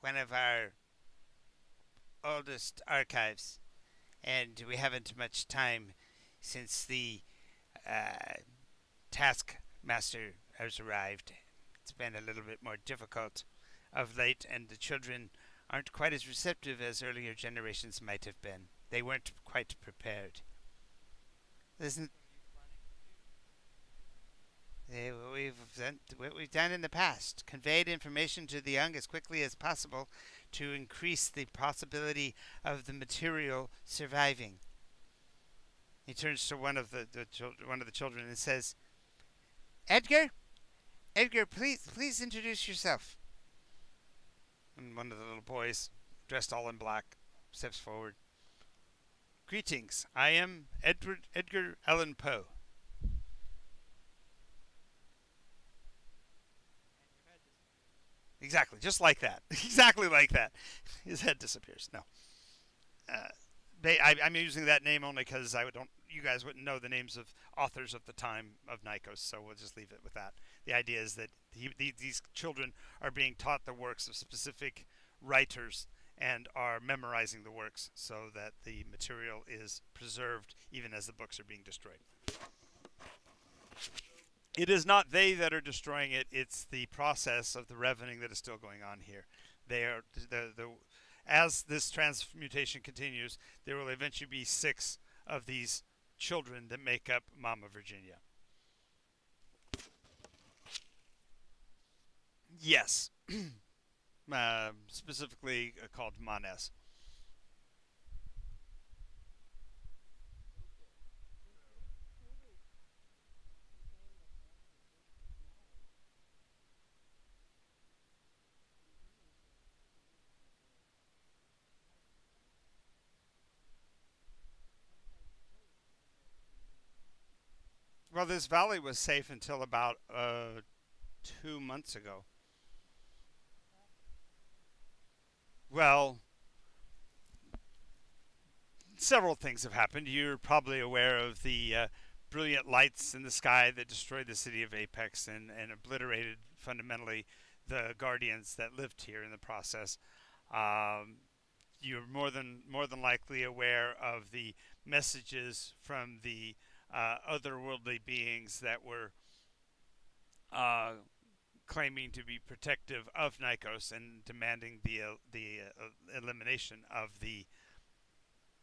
one of our oldest archives, and we haven't much time since the uh, taskmaster has arrived. It's been a little bit more difficult of late, and the children aren't quite as receptive as earlier generations might have been. They weren't quite prepared. Isn't What are you planning to do? what we've done in the past? Conveyed information to the young as quickly as possible to increase the possibility of the material surviving. He turns to one of the children and says, "Edgar, Edgar, please introduce yourself." And one of the little boys, dressed all in black, steps forward. Greetings. I am Edgar Allan Poe. And your head disappears. Exactly, just like that. Exactly like that. His head disappears. No. Uh, I'm using that name only because I don't. You guys wouldn't know the names of authors of the time of Nycos, so we'll just leave it with that. The idea is that these children are being taught the works of specific writers and are memorizing the works so that the material is preserved even as the books are being destroyed. It is not they that are destroying it; it's the process of the revening that is still going on here. They are the as this transmutation continues, there will eventually be 6 of these children that make up Mama Virginia. Yes, specifically called Manes. Okay. Well, this valley was safe until about 2 months ago. Well, several things have happened. You're probably aware of the brilliant lights in the sky that destroyed the city of Apex and obliterated fundamentally the guardians that lived here in the process. Um, you're more than likely aware of the messages from the otherworldly beings that were uh, claiming to be protective of Nycos and demanding the elimination of the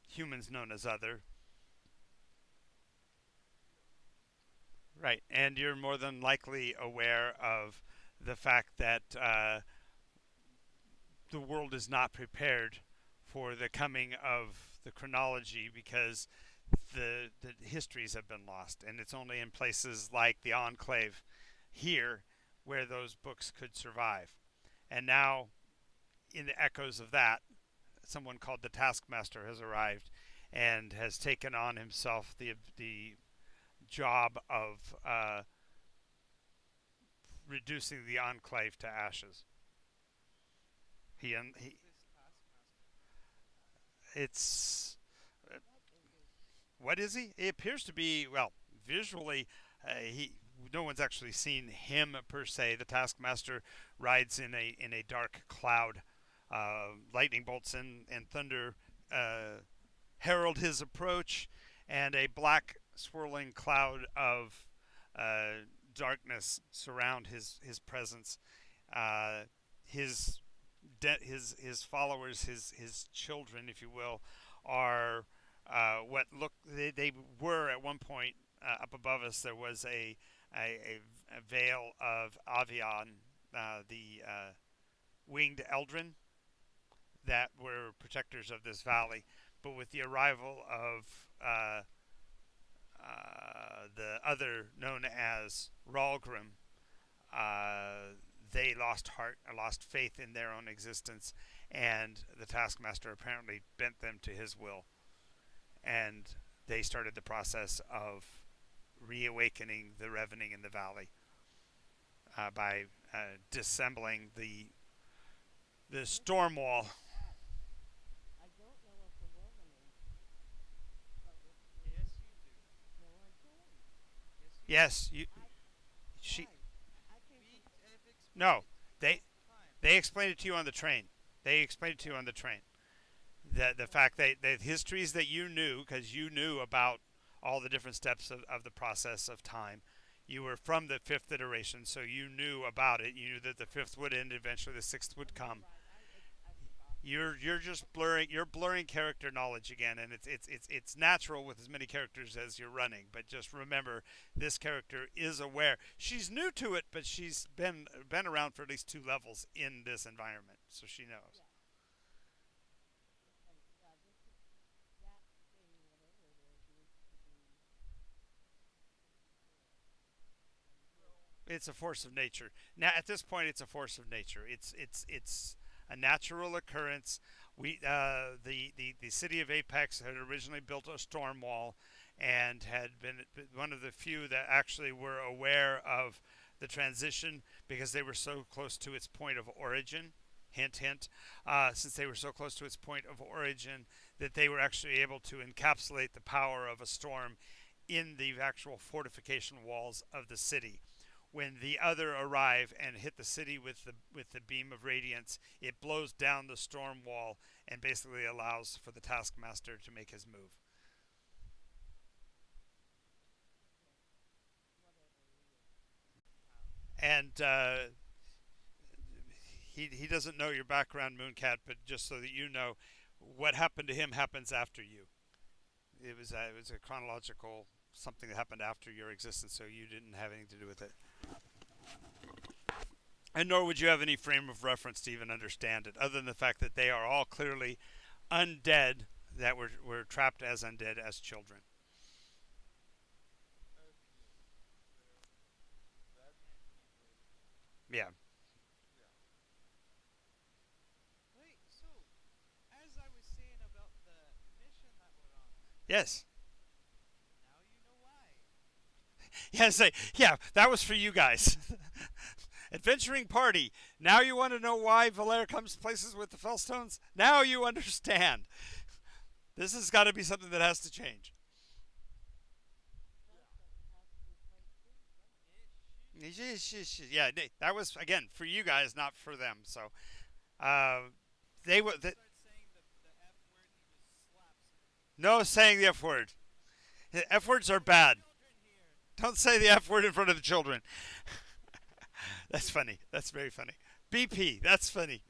humans known as other. Right, and you're more than likely aware of the fact that the world is not prepared for the coming of the chronology because the histories have been lost, and it's only in places like the Enclave here where those books could survive. And now, in the echoes of that, someone called the Taskmaster has arrived and has taken on himself the job of reducing the Enclave to ashes. He Who and is he, this taskmaster? it's what is he? He appears to be well visually. He no one's actually seen him per se. The Taskmaster rides in a dark cloud. Lightning bolts and thunder herald his approach, and a black swirling cloud of darkness surround his presence. Uh, his his followers, his children, if you will, are what look they were at one point up above us. There was a veil of Avion, the winged Eldrin, that were protectors of this valley. But with the arrival of the other known as Ralgrim, uh, they lost heart, lost faith in their own existence, and the Taskmaster apparently bent them to his will, and they started the process of reawakening the Revening in the valley by disassembling the storm wall. Yes, you do. Yes, you do. Yes, you. She. We have explained No, it to you they multiple times. they explained it to you on the train. They explained it to you on the train. The fact that the histories that you knew, because you knew about all the different steps of the process of time. You were from the 5th iteration, so you knew about it. You knew that the 5th would end, eventually the 6th would come. You're just blurring character knowledge again, and it's natural with as many characters as you're running. But just remember, this character is aware. She's new to it, but she's been around for at least 2 levels in this environment, so she knows. It's a force of nature. Now, at this point, it's a force of nature. It's a natural occurrence. The city of Apex had originally built a storm wall and had been one of the few that actually were aware of the transition because they were so close to its point of origin. Hint, hint. Since they were so close to its point of origin, that they were actually able to encapsulate the power of a storm in the actual fortification walls of the city. When the other arrive and hit the city with the beam of radiance, it blows down the storm wall and basically allows for the taskmaster to make his move. And he doesn't know your background, Mooncat, but just so that you know, what happened to him happens after you. It was a chronological something that happened after your existence, so you didn't have anything to do with it. And nor would you have any frame of reference to even understand it, other than the fact that they are all clearly undead that were trapped as undead as children. Yeah. Wait, so as I was saying about the mission that we're on, Yes. now you know why. Yeah. Say. Yeah. That was for you guys. Adventuring party. Now you want to know why Valere comes places with the Fellstones? Now you understand. This has got to be something that has to change. Yeah, that was again for you guys, not for them. So, uh, they If were. you start saying the F word, he just slaps you. No saying the F word. F words are There are bad. children here. Don't say the F word in front of the children. That's funny. That's very funny. BP. That's funny.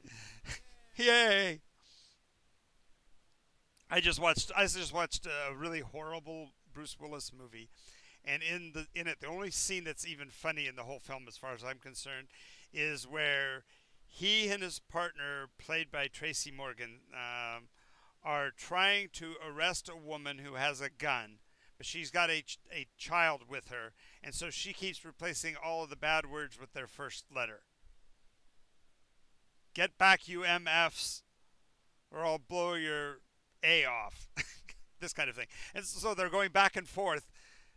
Yay! I just watched a really horrible Bruce Willis movie, and in it the only scene that's even funny in the whole film, as far as I'm concerned, is where he and his partner, played by Tracy Morgan, are trying to arrest a woman who has a gun, but she's got a child with her, and so she keeps replacing all of the bad words with their first letter. Get back, you MFs, or I'll blow your A off. This kind of thing. And so they're going back and forth,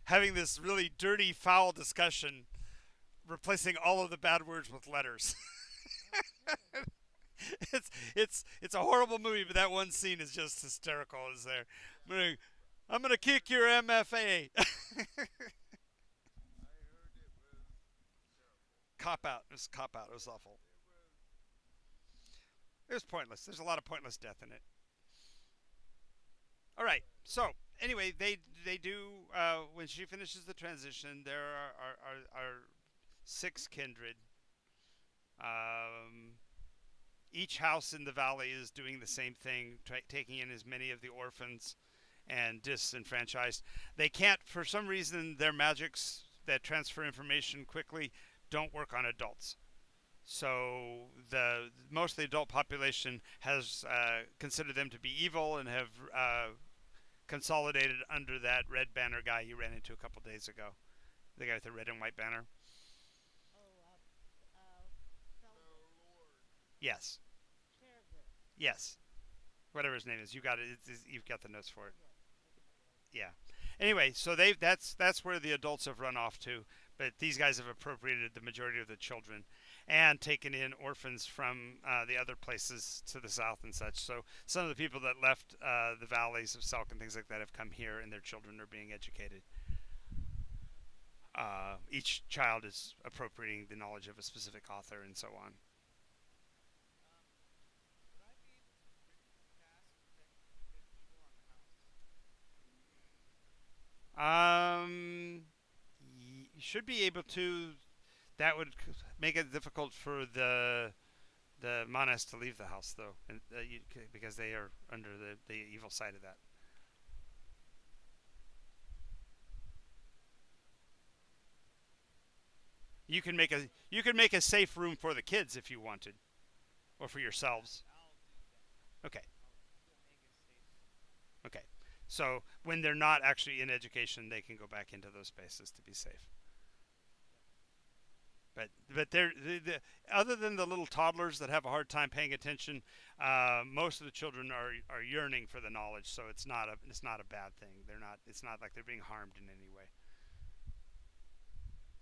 having this really dirty, foul discussion, replacing all of the bad words with letters. It's a horrible movie, but that one scene is just hysterical. Is there? I'm gonna kick your MFA. Cop out. It was cop out. It was awful. It was pointless. There's a lot of pointless death in it. All right. So anyway, they do when she finishes the transition. There are six kindred. Um, each house in the valley is doing the same thing, taking in as many of the orphans and disenfranchised. They can't, for some reason, their magics that transfer information quickly don't work on adults. So the most of the adult population has considered them to be evil and have consolidated under that red banner guy you ran into a couple days ago. The guy with the red and white banner. Yes. Yes. Whatever his name is, you got it. You've got the notes for it. Yeah. Anyway, so that's where the adults have run off to, but these guys have appropriated the majority of the children and taken in orphans from the other places to the south and such. So some of the people that left the valleys of Selk and things like that have come here, and their children are being educated. Each child is appropriating the knowledge of a specific author and so on. Would I be able to cast detect evil on the house? You should be able to. That would make it difficult for the Manas to leave the house, though, and, because they are under the evil side of that. You can make a safe room for the kids if you wanted, or for yourselves. I'll do that. Okay, We'll make it safe. okay. So when they're not actually in education, they can go back into those spaces to be safe. But other than the little toddlers that have a hard time paying attention, most of the children are yearning for the knowledge. So it's not a bad thing. They're not. It's not like they're being harmed in any way.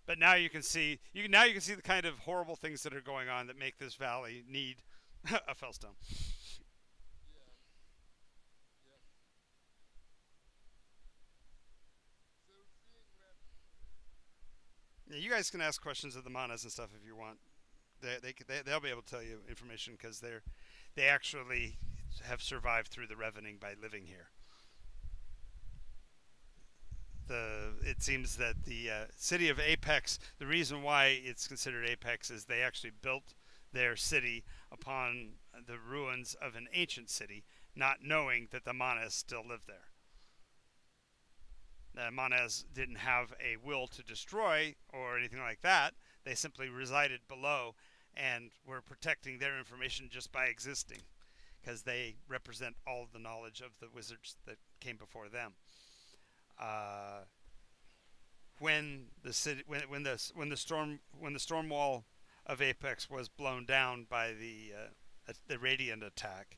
But now now you can see the kind of horrible things that are going on that make this valley need a fellstone. Yes. Yes. So seeing that. Yeah, you guys can ask questions of the manas and stuff if you want. They'll be able to tell you information because they actually have survived through the Revening by living here. It seems that the city of Apex, the reason why it's considered Apex is they actually built their city upon the ruins of an ancient city, not knowing that the manas still live there. The manas didn't have a will to destroy or anything like that. They simply resided below and were protecting their information just by existing because they represent all of the knowledge of the wizards that came before them. When the city when the storm wall of Apex was blown down by the radiant attack,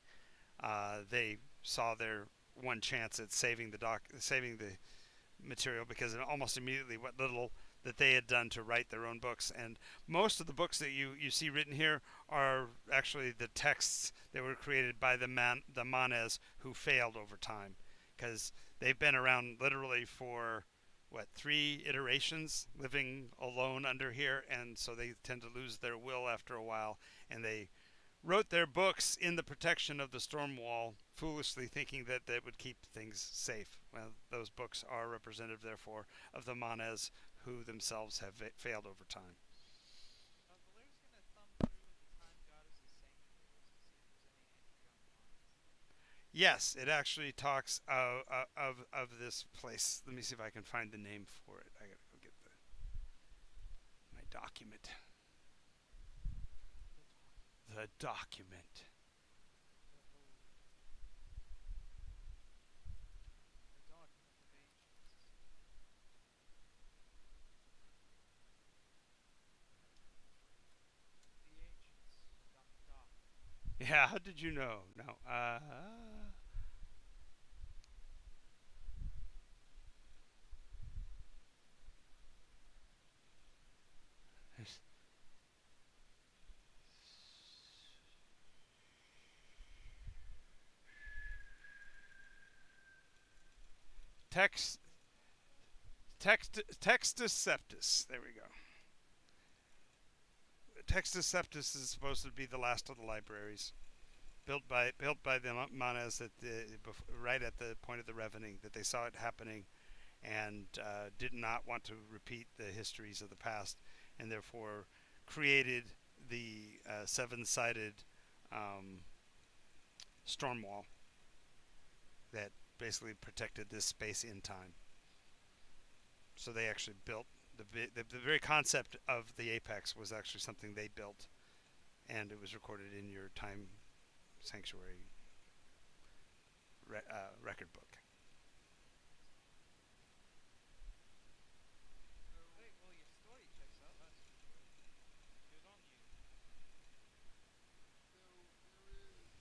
they saw their one chance at saving the material because almost immediately what little that they had done to write their own books, and most of the books that you see written here are actually the texts that were created by the manes who failed over time, because they've been around literally for what 3 iterations living alone under here, and so they tend to lose their will after a while, and they wrote their books in the protection of the storm wall, foolishly thinking that they would keep things safe. Well, those books are representative, therefore, of the manes who themselves have failed over time. Valera's gonna thumb through the Time Goddess's sanctuaries to see if there's any entry on the Manas. Yes, it actually talks of this place. Let me see if I can find the name for it. I gotta go get my document. The document. The document of ancients. The ancients. Dot dot. Yeah, how did you know? No. Text Textus Septus. There we go. Textus Septus is supposed to be the last of the libraries, built by the manas right at the point of the Revening, that they saw it happening and did not want to repeat the histories of the past, and therefore created the seven-sided storm wall that basically protected this space in time. So they actually built the very concept of the apex was actually something they built, and it was recorded in your time sanctuary record book. Hey, well, your story checks out, that's for sure. Good on you. So there is, I mean, there is.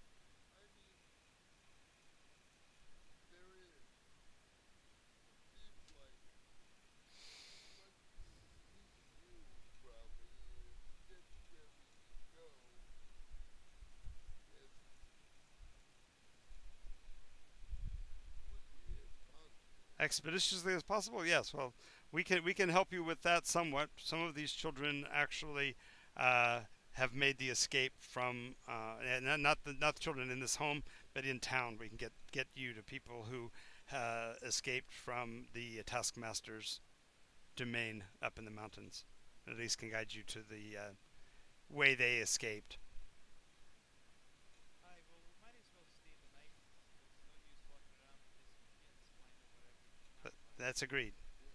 It seems like what you need to do probably is get together and go as quickly as possible. Expeditiously as possible. Yes. Well, we can help you with that somewhat. Some of these children actually have made the escape from and not the children in this home, but in town. We can get you to people who escaped from the taskmaster's domain up in the mountains. At least can guide you to the way they escaped. Aye, well, we might as well stay the night. There's no use walking around with this convenience flying over every But campfire. that's agreed. Yes.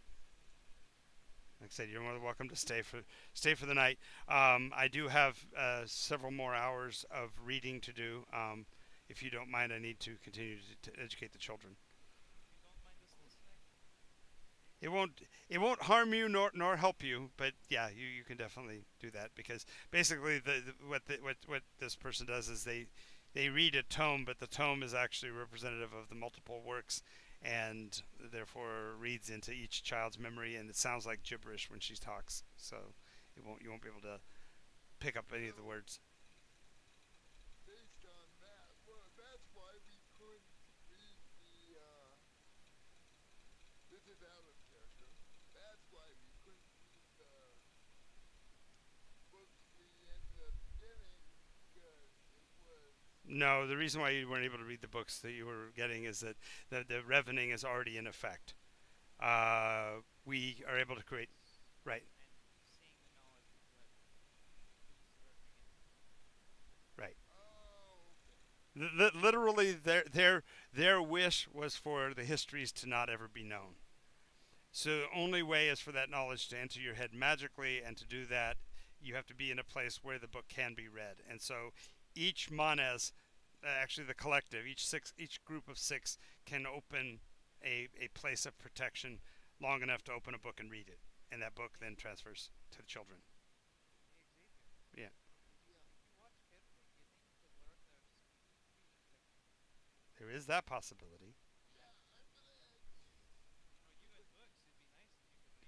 Like I said, you're more than welcome to stay for the night. I do have several more hours of reading to do. If you don't mind, I need to continue to educate the children. You don't mind us listening? it won't harm you nor help you, but yeah, you can definitely do that because basically what this person does is they read a tome, but the tome is actually representative of the multiple works, and therefore reads into each child's memory, and it sounds like gibberish when she talks. So you won't be able to pick up any of the So, words. based on that, well, that's why we couldn't read the, this is out of character. That's why we couldn't read the books we in the beginning because it was, No, the reason why you weren't able to read the books that you were getting is that the revening is already in effect. We are able to create, right, and seeing the knowledge is what puts the revening into effect. right. oh, okay. Literally, their wish was for the histories to not ever be known. So the only way is for that knowledge to enter your head magically, and to do that, you have to be in a place where the book can be read. And so each manes, actually the collective, each group of six can open a place of protection long enough to open a book and read it, and that book then transfers to the children. Hey Xavier, Yeah, Yeah. if you watch carefully, you may need to learn their speed reading technique. there is that possibility. Yeah, I'm gonna actually You know, do you it. had books, it'd be nice if you could read them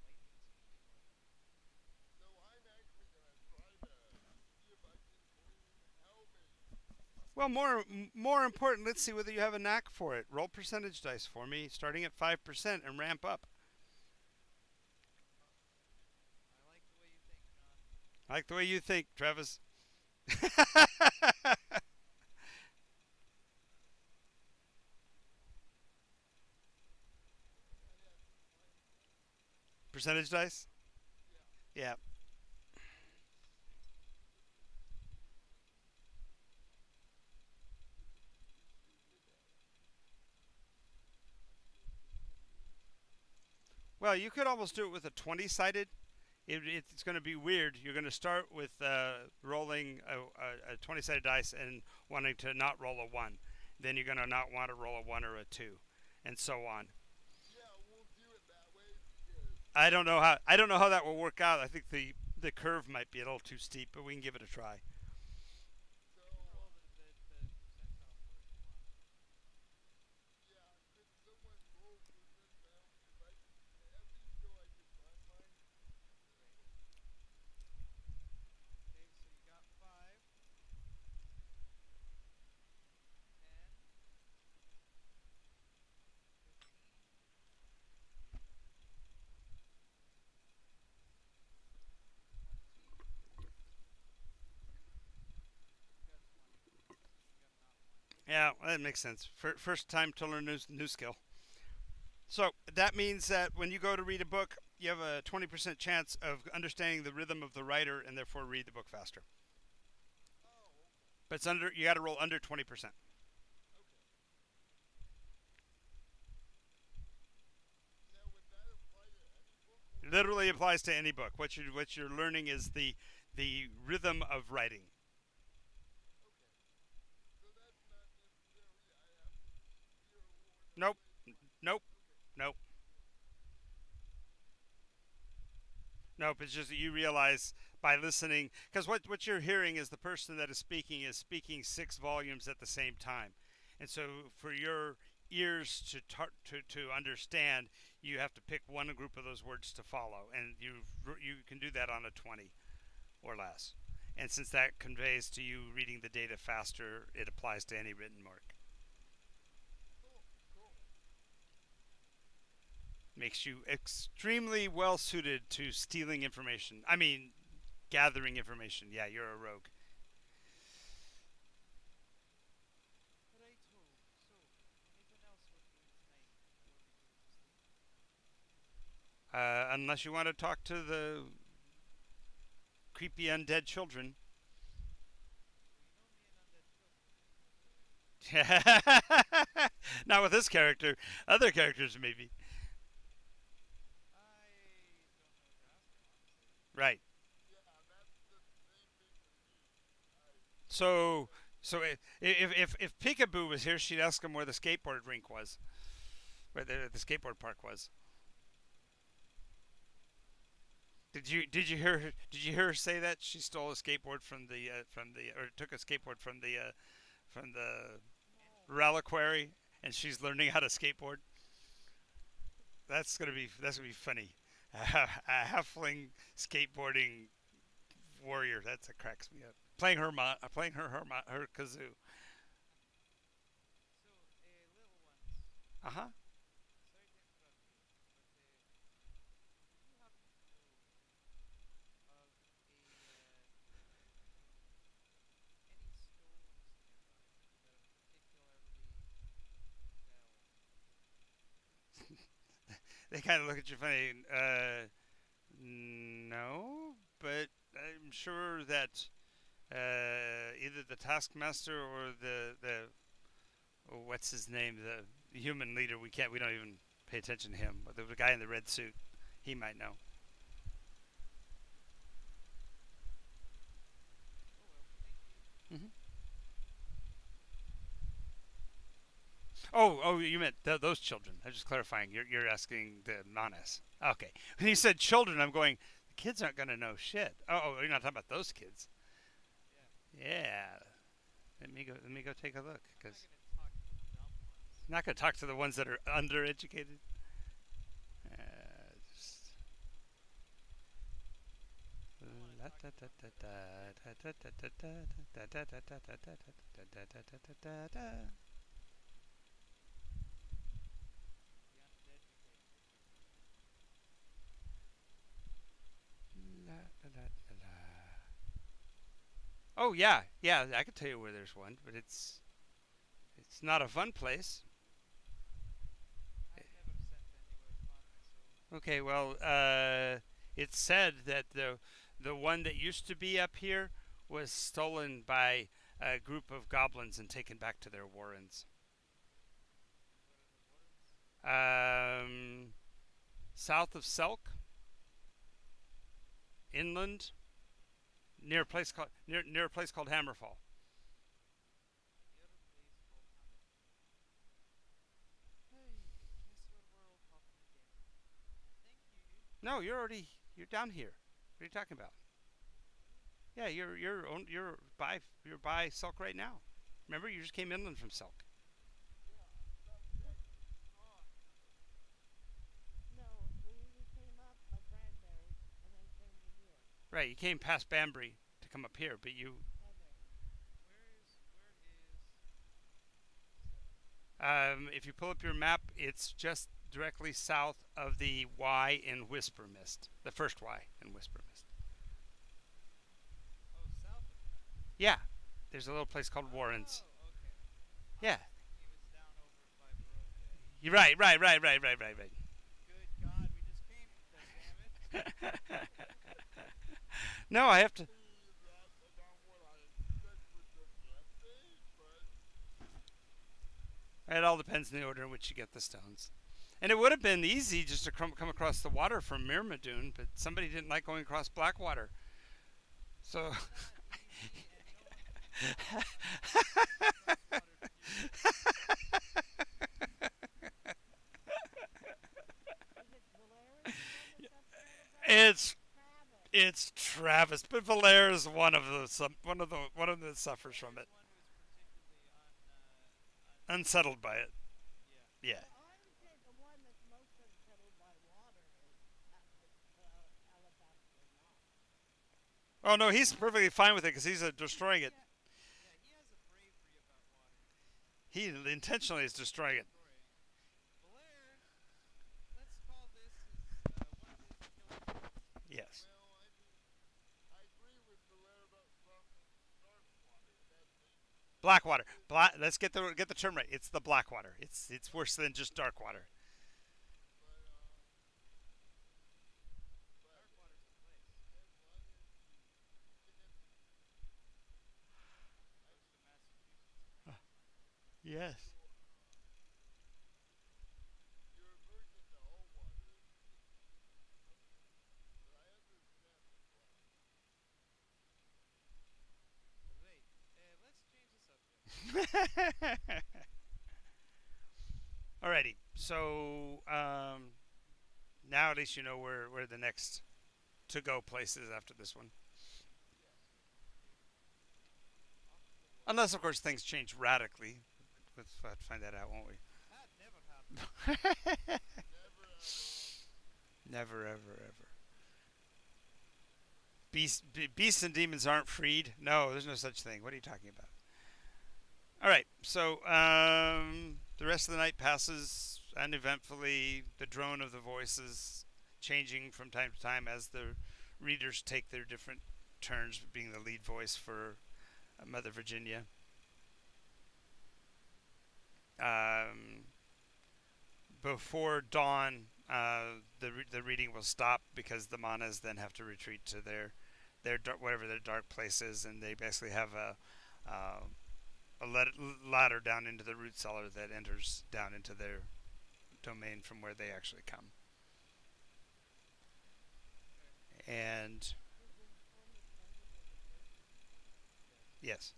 like lightning speed for them. So I'm actually gonna try to see if I can glean how many. Well, more important, let's see whether you have a knack for it. Roll percentage dice for me, starting at 5% and ramp up. I like the way you think, John. I like the way you think, Travis. I had 20. Percentage dice? Yeah. Yeah. Well, you could almost do it with a 20 sided. It's going to be weird. You're going to start with rolling a 20 sided dice and wanting to not roll a 1. Then you're going to not want to roll a 1 or a 2, and so on. Yeah, we'll do it that way because I don't know how that will work out. I think the curve might be a little too steep, but we can give it a try. so You can roll the percentile for it if you want. yeah, could someone roll percentile if I at least so I can find mine? Great. Okay, so you got 5, 10, 15, 20. You got 20. So you got not one. Yeah, that makes sense. First time to learn new skill. So that means that when you go to read a book, you have a 20% chance of understanding the rhythm of the writer and therefore read the book faster. Oh, okay. But it's under you got to roll under 20%. Okay. Now would that apply to any book It or literally applies to any book. What you're learning is the rhythm of writing. okay. So that's not necessarily I have to hear or Nope. play the Nope. okay. Nope. Nope. It's just that you realize by listening, because what you're hearing is the person that is speaking 6 volumes at the same time, and so for your ears to understand, you have to pick one group of those words to follow, and you can do that on a 20 or less. And since that conveys to you reading the data faster, it applies to any written work. Cool, cool. Makes you extremely well suited to stealing information. I mean, gathering information. Yeah, you're a rogue. Righto. So, anything else we're doing tonight before we go to sleep? Unless you want to talk to the creepy undead children. Well, you know me and undead children. Not with this character. Other characters, maybe. I don't know what to ask him, honestly. Right. Yeah, that's the same thing with me. I So, so if Peekaboo was here, she'd ask him where the skateboard rink was, where the skateboard park was. Did you hear her say that she stole a skateboard from the or took a skateboard from the No. reliquary and she's learning how to skateboard? That's gonna be funny. A halfling skateboarding warrior. That's what cracks me up. Playing her kazoo. So, little ones. Uh huh. Sorry to interrupt you, but do you happen to know of any stones nearby that are particularly bell? They kind of look at you funny. No, but I'm sure that either the taskmaster or the oh, what's his name, the human leader. We don't even pay attention to him. But the guy in the red suit, he might know. Oh well, thank you. Hmm. Oh, you meant those children. I'm just clarifying. You're asking the Manas. Okay. When you said children, I'm going. The kids aren't gonna know shit. Oh, you're not talking about those kids. Yeah, Yeah. Let me go take a look I'm not because gonna talk to the dumb ones. I'm not gonna talk to the ones that are undereducated. Just I want to talk to them the uneducated. Oh yeah, yeah. I could tell you where there's one, but it's not a fun place. I've never sent anywhere fun, so Okay, well, it's said that the one that used to be up here was stolen by a group of goblins and taken back to their warrens. and where are the warrens? Um, South of Selk, inland, near a place called Hammerfall. Near a place called Hammerfall. Hey, guess where we're all popping again. Thank you. No, you're down here. What are you talking about? Really? Yeah, you're by Selk right now. Remember, you just came inland from Selk. Yeah, that we actually saw Hammerfall. No, we came up by Bradbury and then came to here. Right, you came past Banbury to come up here, but you Bradbury. Where is if you pull up your map, it's just directly south of the Y in Whisper Mist, the first Y in Whisper Mist. oh, south of that? Yeah, there's a little place called Warrens. Oh, okay. I Yeah, was thinking it was down over by Barovia. you're right, right, right, right, right, right, right. Good God, we just came there, damn it. No, I have to. Maybe that's not what I expected them to say, but It all depends on the order in which you get the stones. And it would have been easy just to come across the water from Mirmadoon, but somebody didn't like going across Blackwater. So It's not easy, and no one wants to cross water to do it. Is it Valerian the one that's up there? it's Travis. it's Travis, but Valere is one of the that suffers from it, There's one who's particularly unsettled by it. yeah. Yeah. Well, I would say the one that's most unsettled by water is Alabaster Knock. Oh no, he's perfectly fine with it because he's destroying it. Yeah, yeah, he has a bravery about water. He intentionally is destroying it. Destroying. Blair, let's call this his one of his killing blows. Yes. well, I mean, I agree with Valera about dark water. That Blackwater. Let's get the term right. It's the Blackwater. It's worse than just dark water. but but Dark water's a place. as long as you even if I Goes to mean Massachusetts, man. Yes. so your aversion to all water is something, but I understand the class. Right. Let's change the subject. Alrighty. So now at least you know where the next to go places after this one. Yes. Off to the woods. Unless, of course, things change radically. Let's find that out, won't we? That never happens. Never ever. Never, ever, ever. Beasts and demons aren't freed. No, there's no such thing. What are you talking about? All right. So the rest of the night passes uneventfully. The drone of the voices changing from time to time as the readers take their different turns, being the lead voice for Mother Virginia. Um, Before dawn, the reading will stop because the manas then have to retreat to their whatever their dark place is, and they basically have uh, a ladder down into the root cellar that enters down into their domain from where they actually come. Okay. And Is the home dependent on the person? Yes. yes, Yes.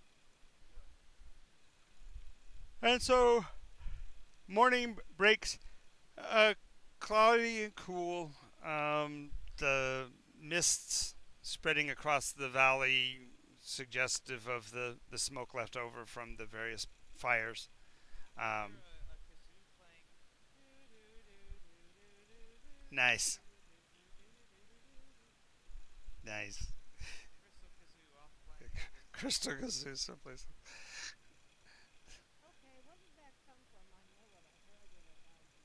and so morning breaks, cloudy and cool. The mists spreading across the valley, suggestive of the smoke left over from the various fires. I hear Um, a kazoo playing. Nice. Nice. Crystal kazoo off playing in the distance. Crystal Kazoo someplace. Okay, where did that come from? I know it. I heard it about.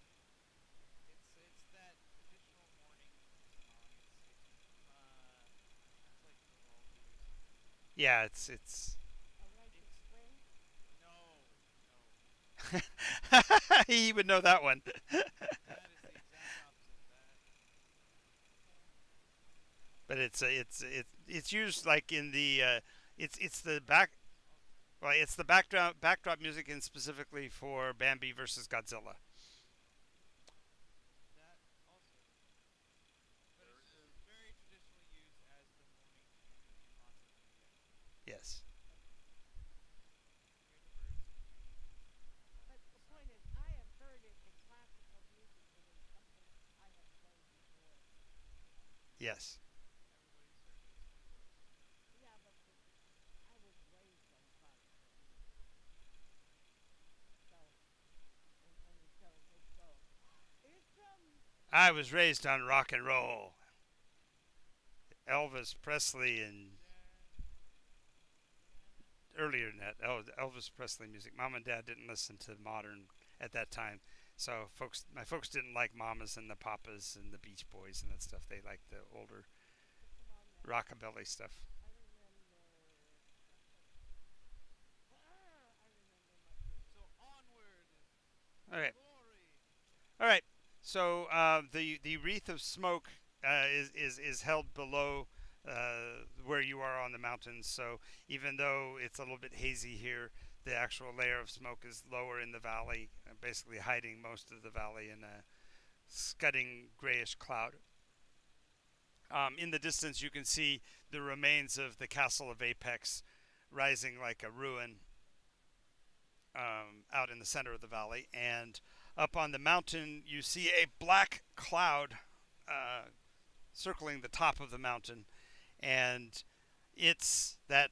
It's that traditional morning song. It's like Vivaldi or something. Yeah, it's. A righteous It's spring. no, no. He would know that one. That is the exact opposite. That Okay. But it's used like in the it's the back well it's the backdrop music and specifically for Bambi versus Godzilla. that also. But There it it's is. very traditionally used as the morning tune in lots of media. Yes. Hear the birds tweeting and all that. But The the sun point is, goes I down. have heard it in classical music. It is something I have played before. Yes. Everybody's heard it. It's my voice. Yeah, but I was raised on classical music, so and so it's so. Here it comes. I was raised on rock and roll. Elvis Presley and earlier than that. Oh, Elvis Presley music. Mom and Dad didn't listen to modern at that time. So my folks didn't like Mamas and the Papas and the Beach Boys and that stuff. They liked the older So come on now. rockabilly stuff. I remember. I remember much of it. So onward All to right. glory. All right. So the wreath of smoke is held below where you are on the mountains. So even though it's a little bit hazy here, the actual layer of smoke is lower in the valley, basically hiding most of the valley in a scudding grayish cloud. In the distance, you can see the remains of the castle of Apex rising like a ruin out in the center of the valley. And up on the mountain, you see a black cloud circling the top of the mountain. And it's that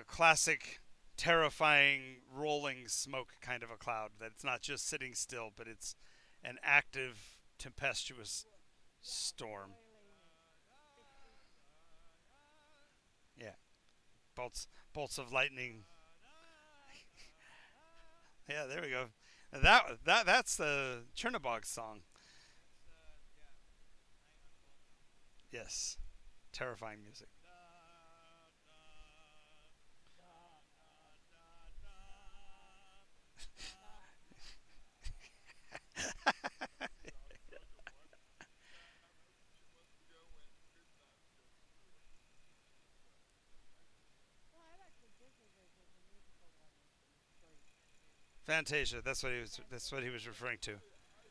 classic, terrifying, rolling smoke kind of a cloud. That it's not just sitting still, but it's an active, tempestuous Yeah, storm. wailing and Yeah, bolts of lightning. Yeah, there we go. That's the Chernobog song. That's yeah. Night on Gold Mountain. Yes, terrifying music. Da, da, da da, da, da, da, Sounds like a fun time a few months ago when midnight goes through. But Well, I like the Disney version, the musical one is great. Fantasia. That's what he was referring to. I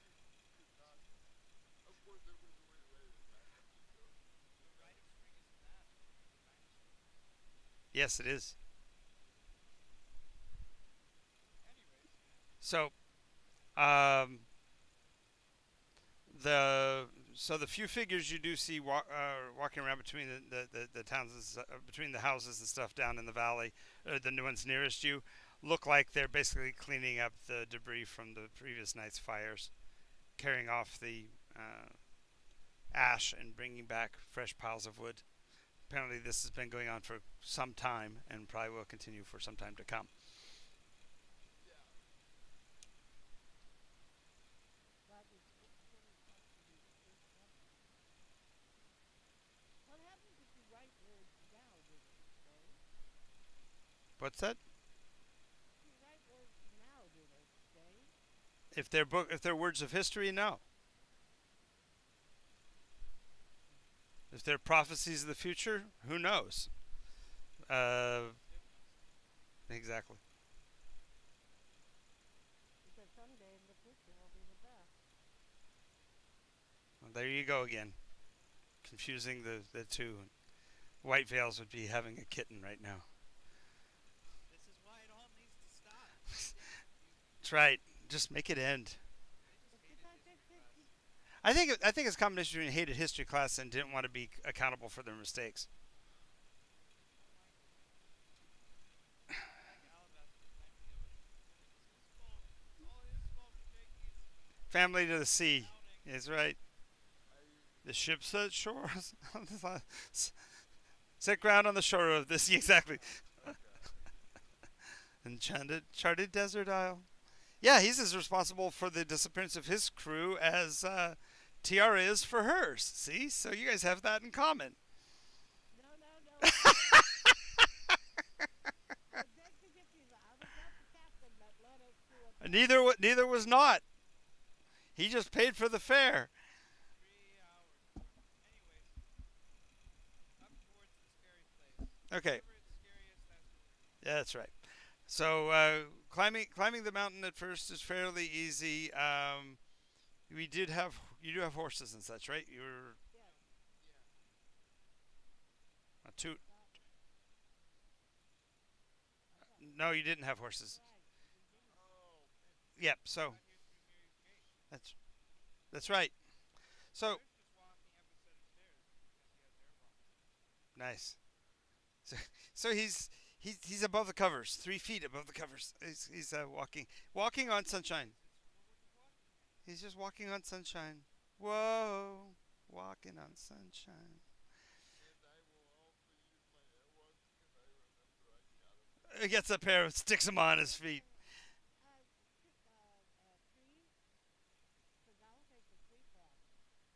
did not. Of course, there was a way to write it in background. So The Rite of Spring isn't that the dinosaur one? Yes, it is. Anyways, So, um, the so the few figures you do see walking around between the towns, between the houses and stuff down in the valley, the new ones nearest you, look like they're basically cleaning up the debris from the previous night's fires, carrying off the ash and bringing back fresh piles of wood. Apparently, this has been going on for some time and probably will continue for some time to come. Yeah. But it's still supposed to be free cover. What happens if you write words now? Do they stay? What's that? If you write words now, do they stay? If they're words of history, no. If they're prophecies of the future, who knows? Exactly. Because someday in the future will be the best. Well, there you go again, confusing the two. White Veils would be having a kitten right now. This is why it all needs to stop. That's right. Just make it end. I just It's hated because history class. I think it's a combination between hated history class and didn't want to be accountable for their mistakes. I like Alabaster climbing the ocean. It's his fault. It's all his fault for taking his Family to the sea drowning. is right. I The ship's at shore. Set ground on the shore of this. Exactly. okay. Enchanted, charted desert isle. Yeah, he's as responsible for the disappearance of his crew as Tiara is for hers. See, so you guys have that in common. No, no, no. I beg to differ. I was not the captain that led us to a. Neither was not. He just paid for the fare. 3 hours. Anyways, up towards the scary place. Okay, Wherever it's scariest, that's where we're going. yeah, that's right. So climbing the mountain at first is fairly easy. You do have horses and such, right? You're Yes. Yeah. two. I got No, you didn't have horses. right at the beginning. Oh, Yep. We So got here through Mary's Gate. that's right. So Chris was walking up a set of stairs because he has airwalks. nice. So he's above the covers, 3 feet above the covers. He's walking on sunshine. We're just walking here. He's just walking on sunshine. Whoa, walking on sunshine. and I will also use my airwalks because I remember I got them. He gets up here, sticks him on his feet. Trees, because I'll take the tree path. I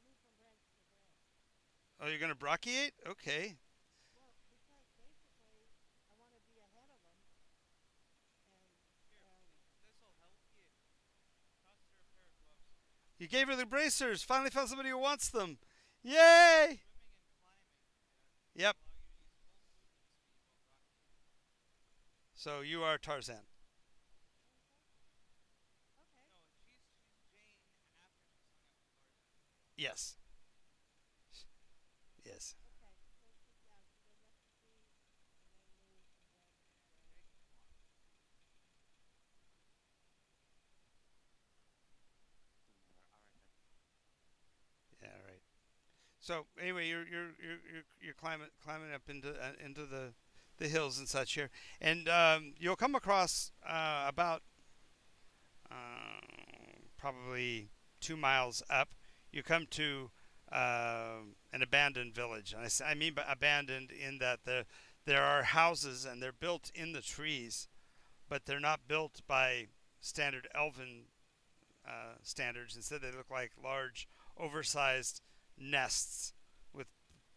move from branch to branch. Oh, you're gonna brachiate? Okay. Well, because basically I want to be ahead of them, and Here, this'll help you. Toss her a pair of gloves. You gave her the bracers. Finally found somebody who wants them. Yay! Swimming and climbing. Yep. Allow you to use full movement speed while brocking. So you are Tarzan. okay. No, she's Jane after she's hung up with Tarzan. Yes. Yes. Okay, so yeah, she goes up the tree and then move from branch to And branch. take a walk. Yeah. Right. So anyway, you're climbing up into the hills and such here, and you'll come across about probably 2 miles up. You come to an abandoned village, and I mean by abandoned in that there are houses and they're built in the trees, but they're not built by standard elven standards. Instead, they look like large, oversized nests with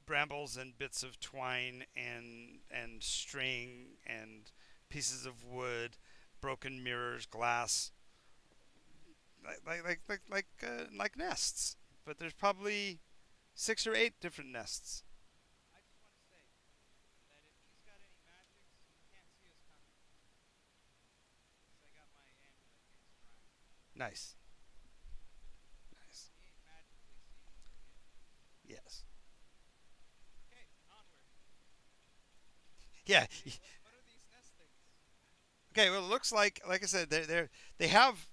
brambles and bits of twine and string and pieces of wood, broken mirrors, glass, like nests. But there's probably 6 or 8 different nests. I just want to say that if he's got any magics, he can't see us coming. Because I got my amulet against scrying. Nice, nice. He ain't magically seeing what we're getting. Yes. Okay, onward. Yeah. Hey, what are these nest things? Okay. Well, it looks like I said, they have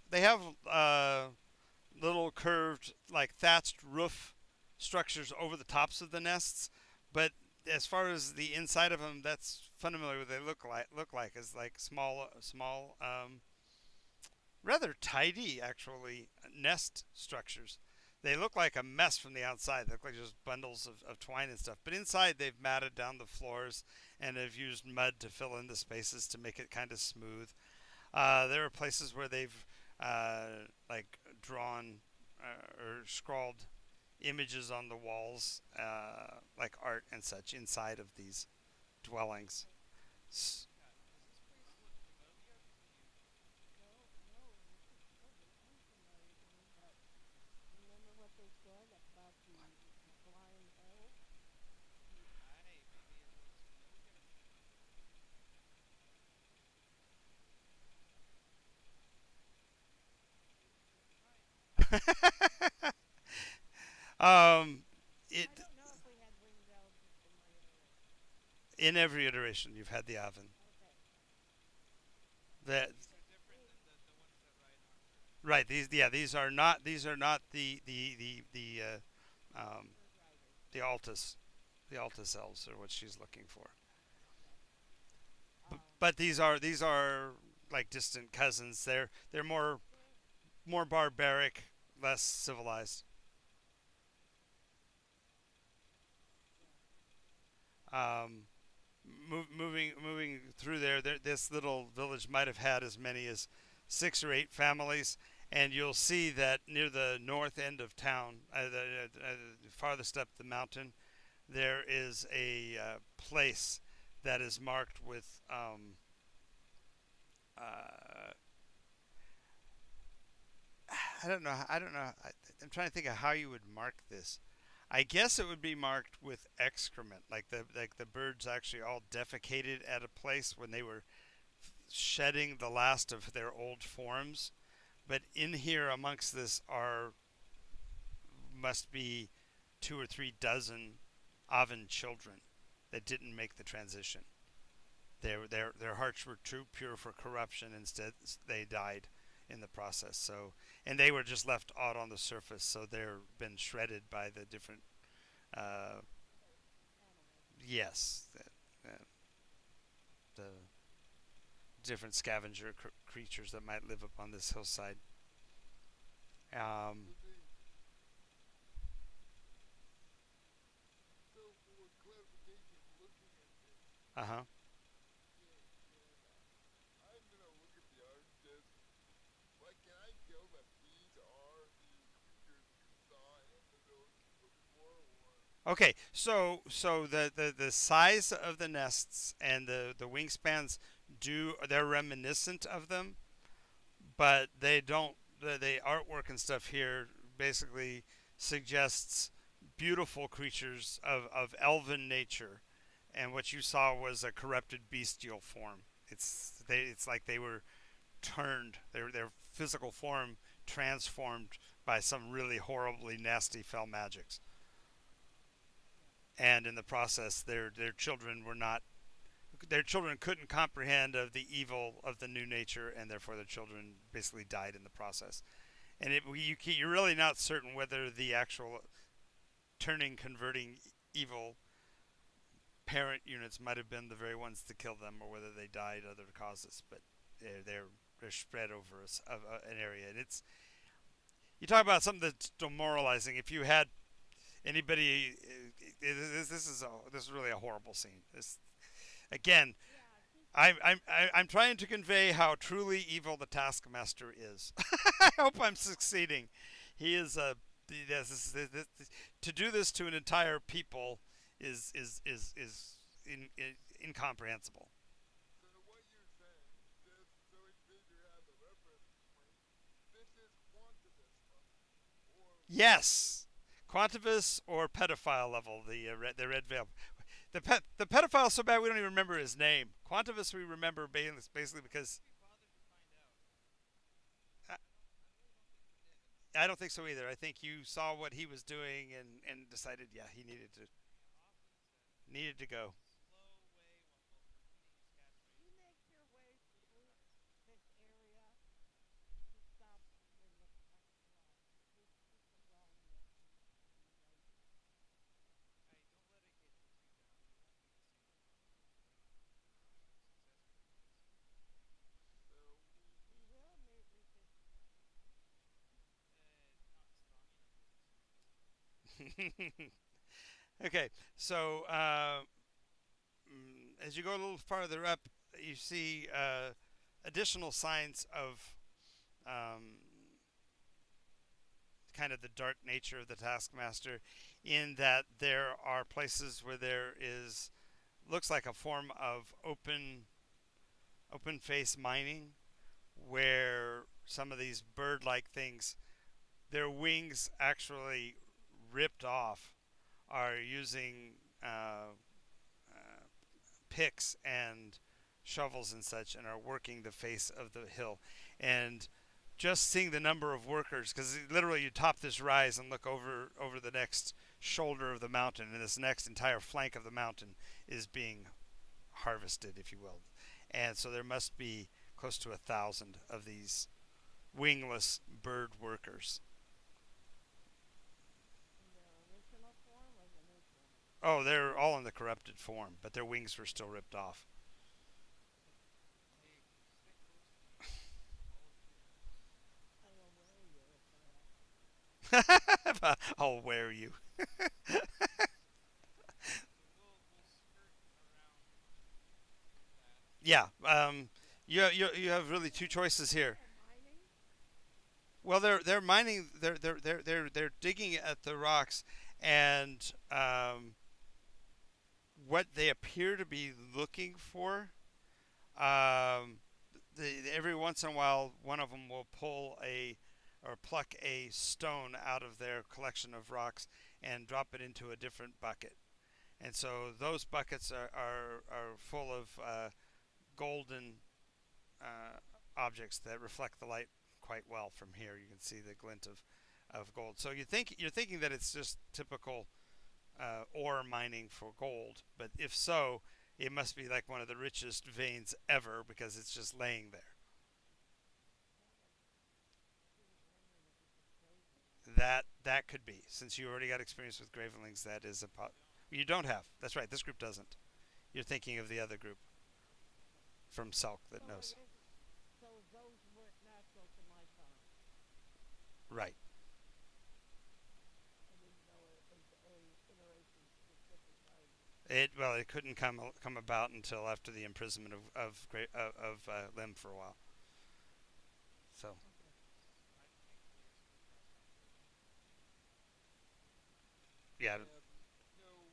little curved, like thatched roof structures over the tops of the nests. But as far as the inside of them, that's fundamentally what they look like is like small, rather tidy actually nest structures. They look like a mess from the outside. They look like just bundles of twine and stuff. But inside, they've matted down the floors and have used mud to fill in the spaces to make it kind of smooth. There are places where they've like drawn or scrawled images on the walls, like art and such, inside of these dwellings. S- Scott, does this place look familiar to you? No, no, this is totally unfamiliar to me, but remember what they said about the flying elves? Aye, maybe it looks familiar. Maybe you're right. um, it I don't know if we had winged elves in my iteration. in every iteration you've had the oven. Okay. That These are different We, than the ones that ride Arthur. right. These are not um, bird riders. the Altus the Altus elves are what she's looking for. Okay. But, Um, but these are like distant cousins. They're they're, more barbaric, less civilized. yeah. Um, moving through this little village might have had as many as 6 or 8 families, and you'll see that near the north end of town, farthest up the mountain, there is a place that is marked with uh, I don't know. I don't know. I'm trying to think of how you would mark this. I guess it would be marked with excrement, like the birds actually all defecated at a place when they were shedding the last of their old forms. But in here amongst this are must be 2 or 3 dozen Avan children that didn't make the transition. Their hearts were too pure for corruption. Instead, they died in the process. So, and they were just left out on the surface. So they're been shredded by the different, uh, Other animals. yes, the different scavenger creatures that might live up on this hillside. So Um, they, so for clarification, looking at this, uh huh. I'm gonna look at the art and just, like, can I tell that these are the creatures we saw in the village before, or? Okay, so the size of the nests and the wingspans they're reminiscent of them, but they don't the artwork and stuff here basically suggests beautiful creatures of elven nature, and what you saw was a corrupted bestial form. It's like they were turned their physical form transformed by some really horribly nasty fell magics, Yeah. and in the process their children were not their children couldn't comprehend of the evil of the new nature, and therefore their children basically died in the process. And you're really not certain whether the actual converting evil parent units might have been the very ones to kill them, or whether they died other causes. But they're spread over an area, and it's you talk about something that's demoralizing. If you had anybody, this is really a horrible scene. This again, Yeah, just I'm trying to convey how truly evil the Taskmaster is. I hope I'm succeeding. He is a to do this to an entire people is incomprehensible. So what you're saying, just so in case you have a reference point, this is quantivist level, or Yes, Quantivus or pedophile level. The red veil. The pedophile is so bad we don't even remember his name. Quantivus we remember basically I don't because think we bothered to find out. I, I really don't think we did. I don't think so either. I think you saw what he was doing and decided, yeah, he Yeah, often said. needed to go. Slow way while both repeating Scott's you phrase. make your way Slow through progress. this area, he stops and looks back at the lodge. Okay, so as you go a little farther up, you see additional signs of um, kind of the dark nature of the Taskmaster, in that there are places where there is looks like a form of open face mining, where some of these bird-like things, their wings actually ripped off, are using uh, picks and shovels and such, and are working the face of the hill. And just seeing the number of workers, because literally you top this rise and look over the next shoulder of the mountain, and this next entire flank of the mountain is being harvested, if you will. And so there must be close to 1,000 of these wingless bird workers. In their original form or the new form? Oh, they're all in the corrupted form, but their wings were still ripped off. Hey, can you stay close to me? I'll appear. I will wear you if that happens. I'll wear you. So we'll skirt around that. Yeah. You have really two choices Say here. they're mining? Well, they're mining. They're digging at the rocks, and what they appear to be looking for. Um, every once in a while, one of them will pull a or pluck a stone out of their collection of rocks and drop it into a different bucket. And so those buckets are full of golden uh, objects that reflect the light quite well from here. You can see the glint of gold. So you're thinking that it's just typical ore mining for gold, but if so, it must be like one of the richest veins ever because it's just laying there. He was wondering if it was gravelings. That could be. Since you already got experience with gravelings, that is a I don't. you don't have. That's right. This group doesn't. You're thinking of the other group Okay. from Selk that So knows. it is. So those weren't natural to my time. Right. I didn't know it was a iteration specific of. It couldn't come about until after the imprisonment of Lim for a while. So Okay. I didn't think we were supposed to ask that question. yeah. No,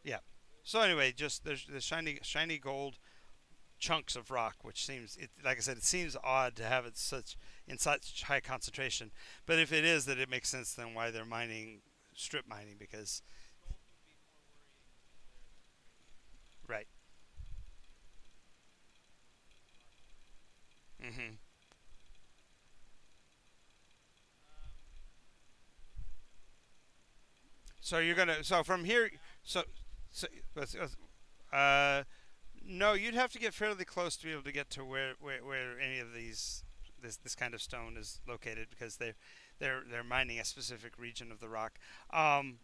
Yeah. So anyway, just there's the shiny gold chunks of rock, which seems, like I said, it seems odd to have it such in such high concentration. But if it is, that it makes sense then why they're mining, strip mining, because Gold would be more worrying there than gravelings. right. Smart man. Hmm. Um, So you're gonna from here. So so uh, no, you'd have to get fairly close to be able to get to where any of this kind of stone is located, because they're mining a specific region of the rock.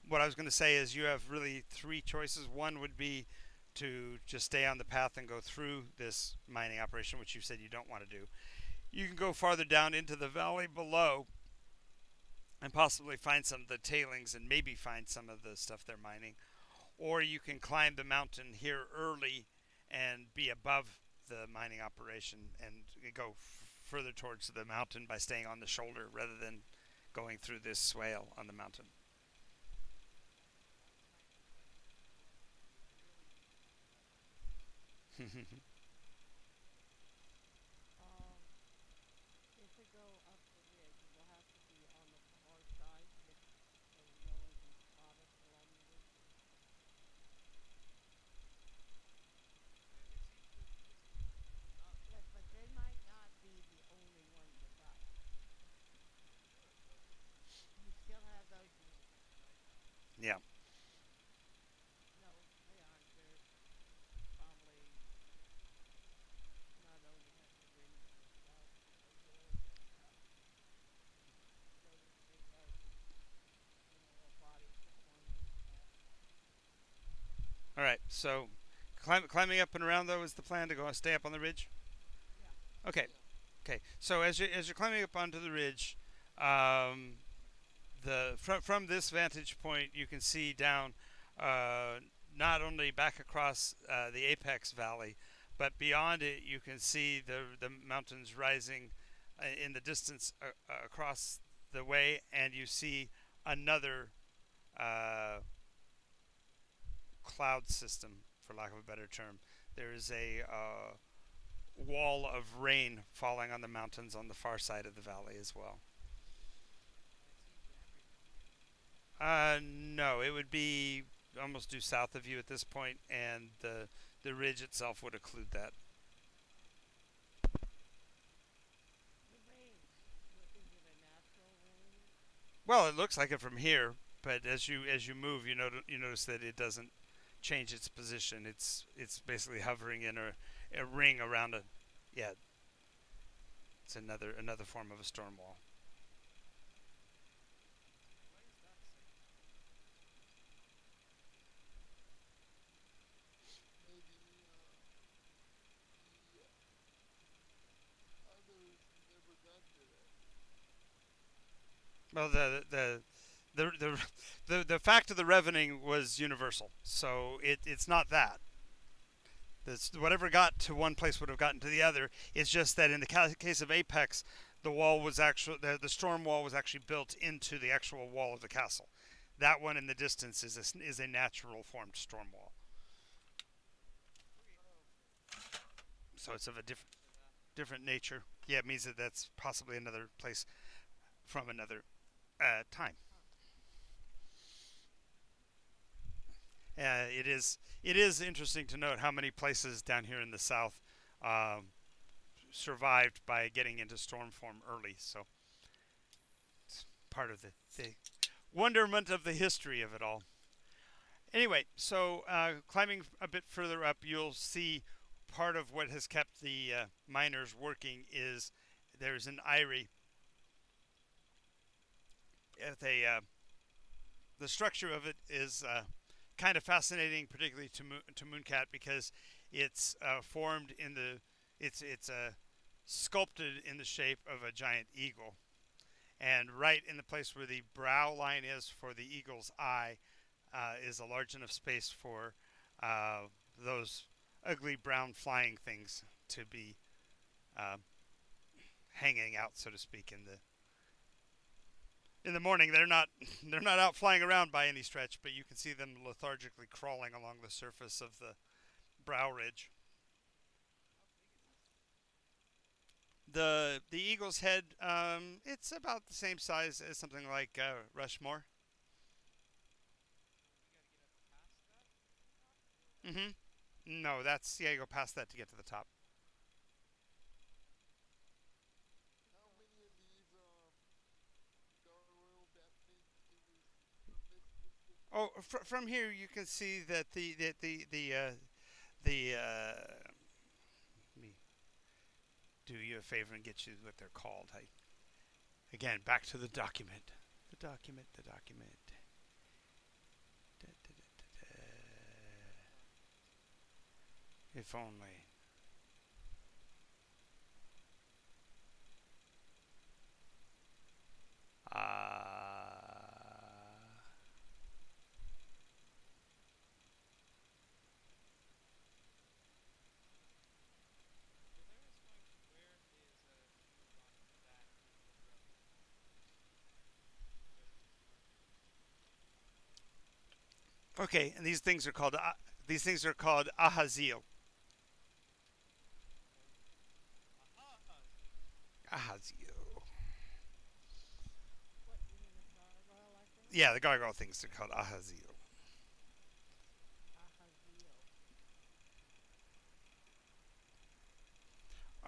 What I was going to say is you have really three choices. One would be to just stay on the path and go through this mining operation, which you said you don't want to do. You can go farther down into the valley below and possibly find some of the tailings and maybe find some of the stuff they're mining. Or you can climb the mountain here early and be above the mining operation and go further towards the mountain by staying on the shoulder rather than going through this swale on the mountain. I'm kind of like really thinking about this. Um, if we go up the ridge, we'll have to be on the far side to get, so no one can spot us along the ridge. It seems to just be not. Yes, but they might not be the only ones about. Sure, but You still have those. right. Yeah. No, they aren't. They're probably not only have the wings ripped off, but they will notice they have, a body deforming that. All right. So climbing up and around though is the plan to go stay up on the ridge. Yeah. Okay. Okay. So as you're climbing up onto the ridge, um, the from this vantage point, you can see down not only back across the apex valley, but beyond it, you can see the mountains rising in the distance across the way, and you see another uh, cloud system, for lack of a better term. There is a wall of rain falling on the mountains on the far side of the valley as well. And it seems everywhere. No, it would be almost due south of you at this point, and the ridge itself would occlude that. The rain. Is it a natural rain? Well, it looks like it from here, but as you move, you notice that it doesn't change its position. It's basically hovering in a ring around a, yeah. It's another form of a storm wall. Why is that safe? Maybe the others never got to that. Well, the fact of the revening was universal, so it's not that. Whatever got to one place would have gotten to the other. It's just that in the case of Apex, the wall was actually the storm wall was actually built into the actual wall of the castle. That one in the distance is a natural formed storm wall. So it's of a different nature. Yeah, it means that that's possibly another place from another time. It is interesting to note how many places down here in the south um, survived by getting into storm form early. So it's part of the wonderment of the history of it all. Anyway, so climbing a bit further up, you'll see part of what has kept the miners working is there's an eyrie. The structure of it is kind of fascinating, particularly to Mooncat, because it's formed in the it's sculpted in the shape of a giant eagle, and right in the place where the brow line is for the eagle's eye is a large enough space for those ugly brown flying things to be uh, hanging out, so to speak, in the morning. They're not out flying around by any stretch, but you can see them lethargically crawling along the surface of the brow ridge. How big is this thing? The eagle's head, it's about the same size as something like Rushmore. So we gotta get up past that to get to the top, or Mm-hmm. No, that's, yeah. You go past that to get to the top. How many of these gargoyle bat things from this distance? Oh, from here you can see that the let me do you a favor and get you what they're called. Again, back to the document. The document. The document. Da, da, da, da, da. If only. so there is going to where is Eagle gone from that further up in the mountain? Where is this marker? Okay, and these things are called Ahazil. Aha! Ahazil. What, you mean the gargoyle, I think? Yeah, the gargoyle things are called Ahazil.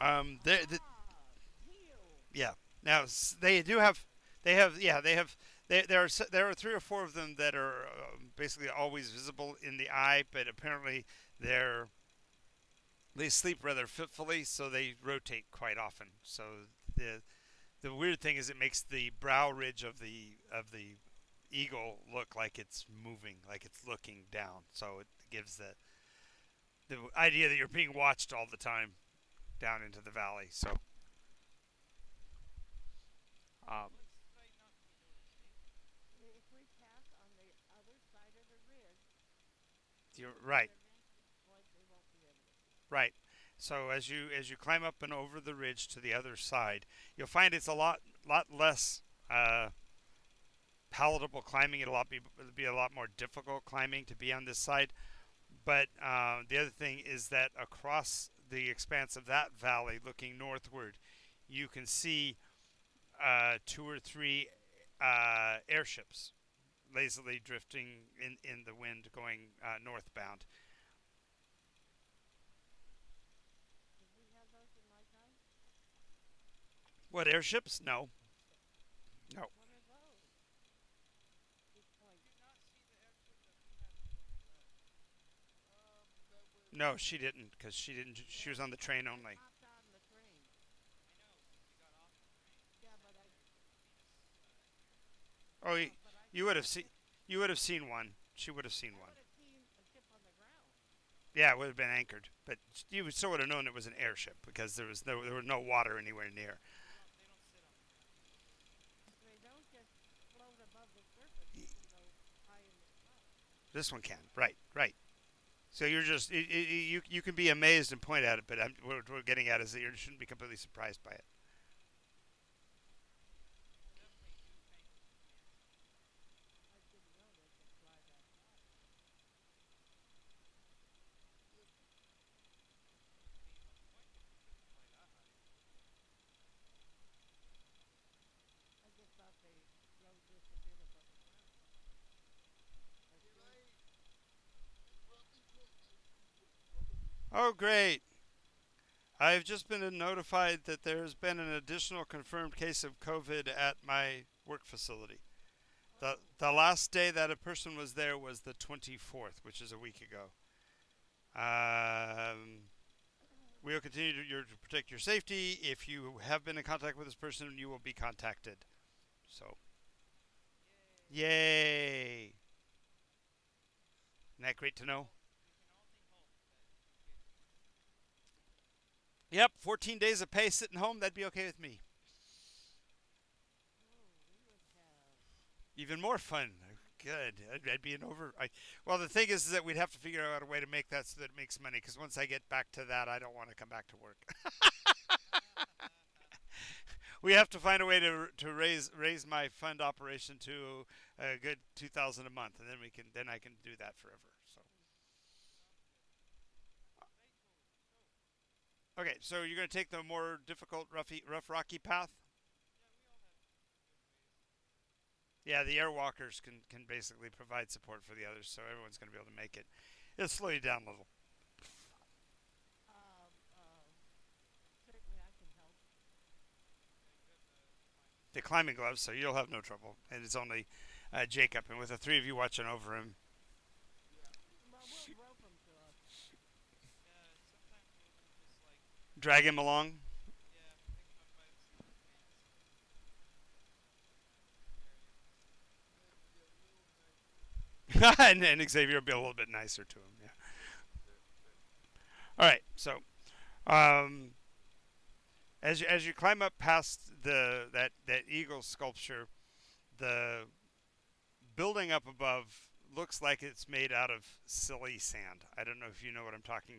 Ahazil. The Zeal. Yeah. Now there are three or four of them that are basically always visible in the eye, but apparently they're they sleep rather fitfully, so they rotate quite often. So the weird thing is it makes the brow ridge of the eagle look like it's moving, like it's looking down. So it gives the idea that you're being watched all the time down into the valley. So um, What sight not to be noticed, eh? You're If right. they're vantage point, they won't be able to see. Right. So as you climb up and over the ridge to the other side, you'll find it's a lot less palatable climbing. It'll be a lot more difficult climbing to be on this side. But the other thing is that across the expanse of that valley, looking northward, you can see two or three airships lazily drifting in the wind going northbound. Did we have those in my time? What airships? No, no, What are those? Big Did white. you not see the airship that we had before you left? That was no. She didn't because she didn't. She was on the train I only. hopped on the train. I know, but we got off the train and Yeah, said but I. there's a Venus airship. Oh, But I you saw would have a seen. ship. You would have seen one. She would have seen I one. would have seen a ship on the ground. Yeah, it would have been anchored, but you would still would have known it was an airship because there was no water anywhere near. They don't sit on the ground. They don't just float above the surface. They can go high in the sky. This one can. Right, right. So you're just you can be amazed and point at it, but what we're getting at is that you shouldn't be completely surprised by it. It's definitely newfangled advances. I didn't know they could fly that high. Came on point if you couldn't fly that high. I just thought they float just a bit above the ground. Like can this. let me check and see what color Oh, great! I've just been notified that there's been an additional confirmed case of COVID at my work facility. Oh, The last day that a person was there was the 24th, which is a week ago. Um, we will continue to protect your safety. If you have been in contact with this person, you will be contacted. So, Yay! yay! Isn't that great to know? We can only hope that you get immunity. Yep, 14 days of pay sitting home, that'd be okay with me. oh, we would have. Even more fun. Good. I'd be an over. Well, the thing is that we'd have to figure out a way to make that so that it makes money. Because once I get back to that, I don't want to come back to work. We have to find a way to raise my fund operation to a good 2,000 a month, and then I can do that forever. So Sounds good. Nycos, go. okay, so you're gonna take the more difficult, rough, rocky path. Yeah, we all have good ways. Yeah, the airwalkers can basically provide support for the others, so everyone's gonna be able to make it. It'll slow you down a little. Um, uh, Certainly I can help. Yeah, you have the climbing The gloves. climbing gloves, so you'll have no trouble. And it's only Jacob, and with the three of you watching over him, yeah. Well, we'll rope them to us. Yeah, sometimes we'll just like, drag him along. yeah, pick him up by the seat of his pants and carry him. And be a little nicer. And Xavier will be a little bit nicer to him. Yeah. All right. So, um, as you climb up past that eagle sculpture, the building up above looks like it's made out of silly sand. I don't know if you know what I'm talking